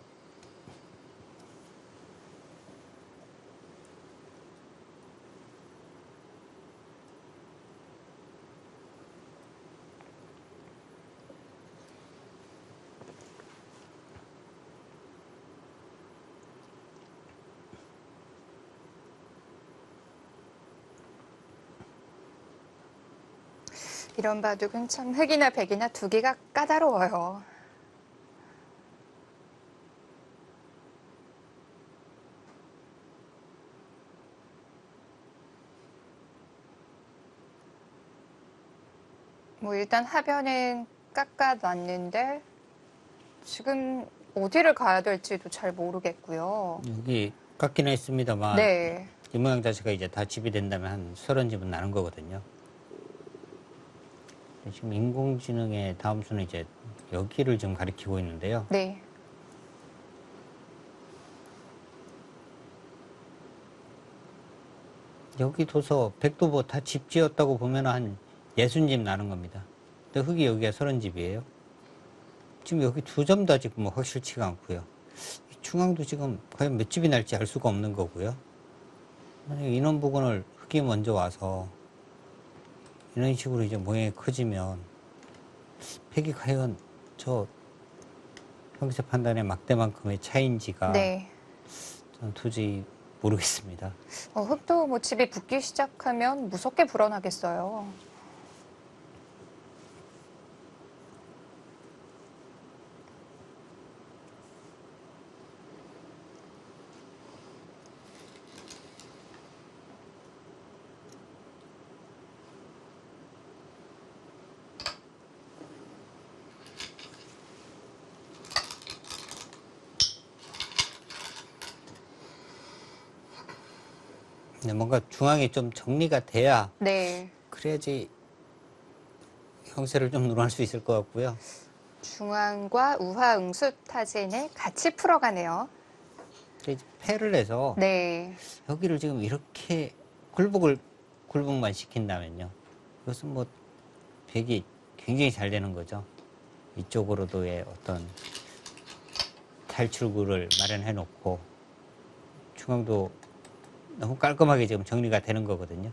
이런 바둑은 참 흑이나 백이나 두기가 까다로워요. 뭐 일단 하변은 깎아놨는데 지금 어디를 가야 될지도 잘 모르겠고요. 여기 깎기는 했습니다만 네. 이 모양 자체가 이제 다 집이 된다면 한 30집은 나는 거거든요. 지금 인공지능의 다음 수는 이제 여기를 지금 가리키고 있는데요. 네. 여기 둬서 백도 뭐 다 집 지었다고 보면 한 60집 나는 겁니다. 근데 흙이 여기가 30집이에요. 지금 여기 두 점 다 지금 뭐 확실치가 않고요. 이 중앙도 지금 과연 몇 집이 날지 알 수가 없는 거고요. 만약에 인원 부근을 흙이 먼저 와서 이런 식으로 이제 모양이 커지면 백이 과연 저 형태 판단의 막대만큼의 차이인지가 네. 저는 도저히 모르겠습니다. 흙도 뭐 집이 붙기 시작하면 무섭게 불어나겠어요. 근데 뭔가 중앙이 좀 정리가 돼야 네. 그래야지 형세를 좀 논할 수 있을 것 같고요. 중앙과 우하 응수 타진을 같이 풀어가네요. 근데 이제 패를 해서 네. 여기를 지금 이렇게 굴복만 시킨다면요. 이것은 뭐 백이 굉장히 잘 되는 거죠. 이쪽으로도의 어떤 탈출구를 마련해 놓고 중앙도 너무 깔끔하게 지금 정리가 되는 거거든요.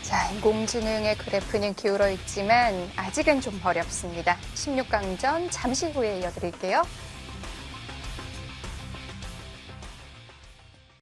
자, 인공지능의 그래프는 기울어 있지만 아직은 좀 어렵습니다. 16강전 잠시 후에 이어드릴게요.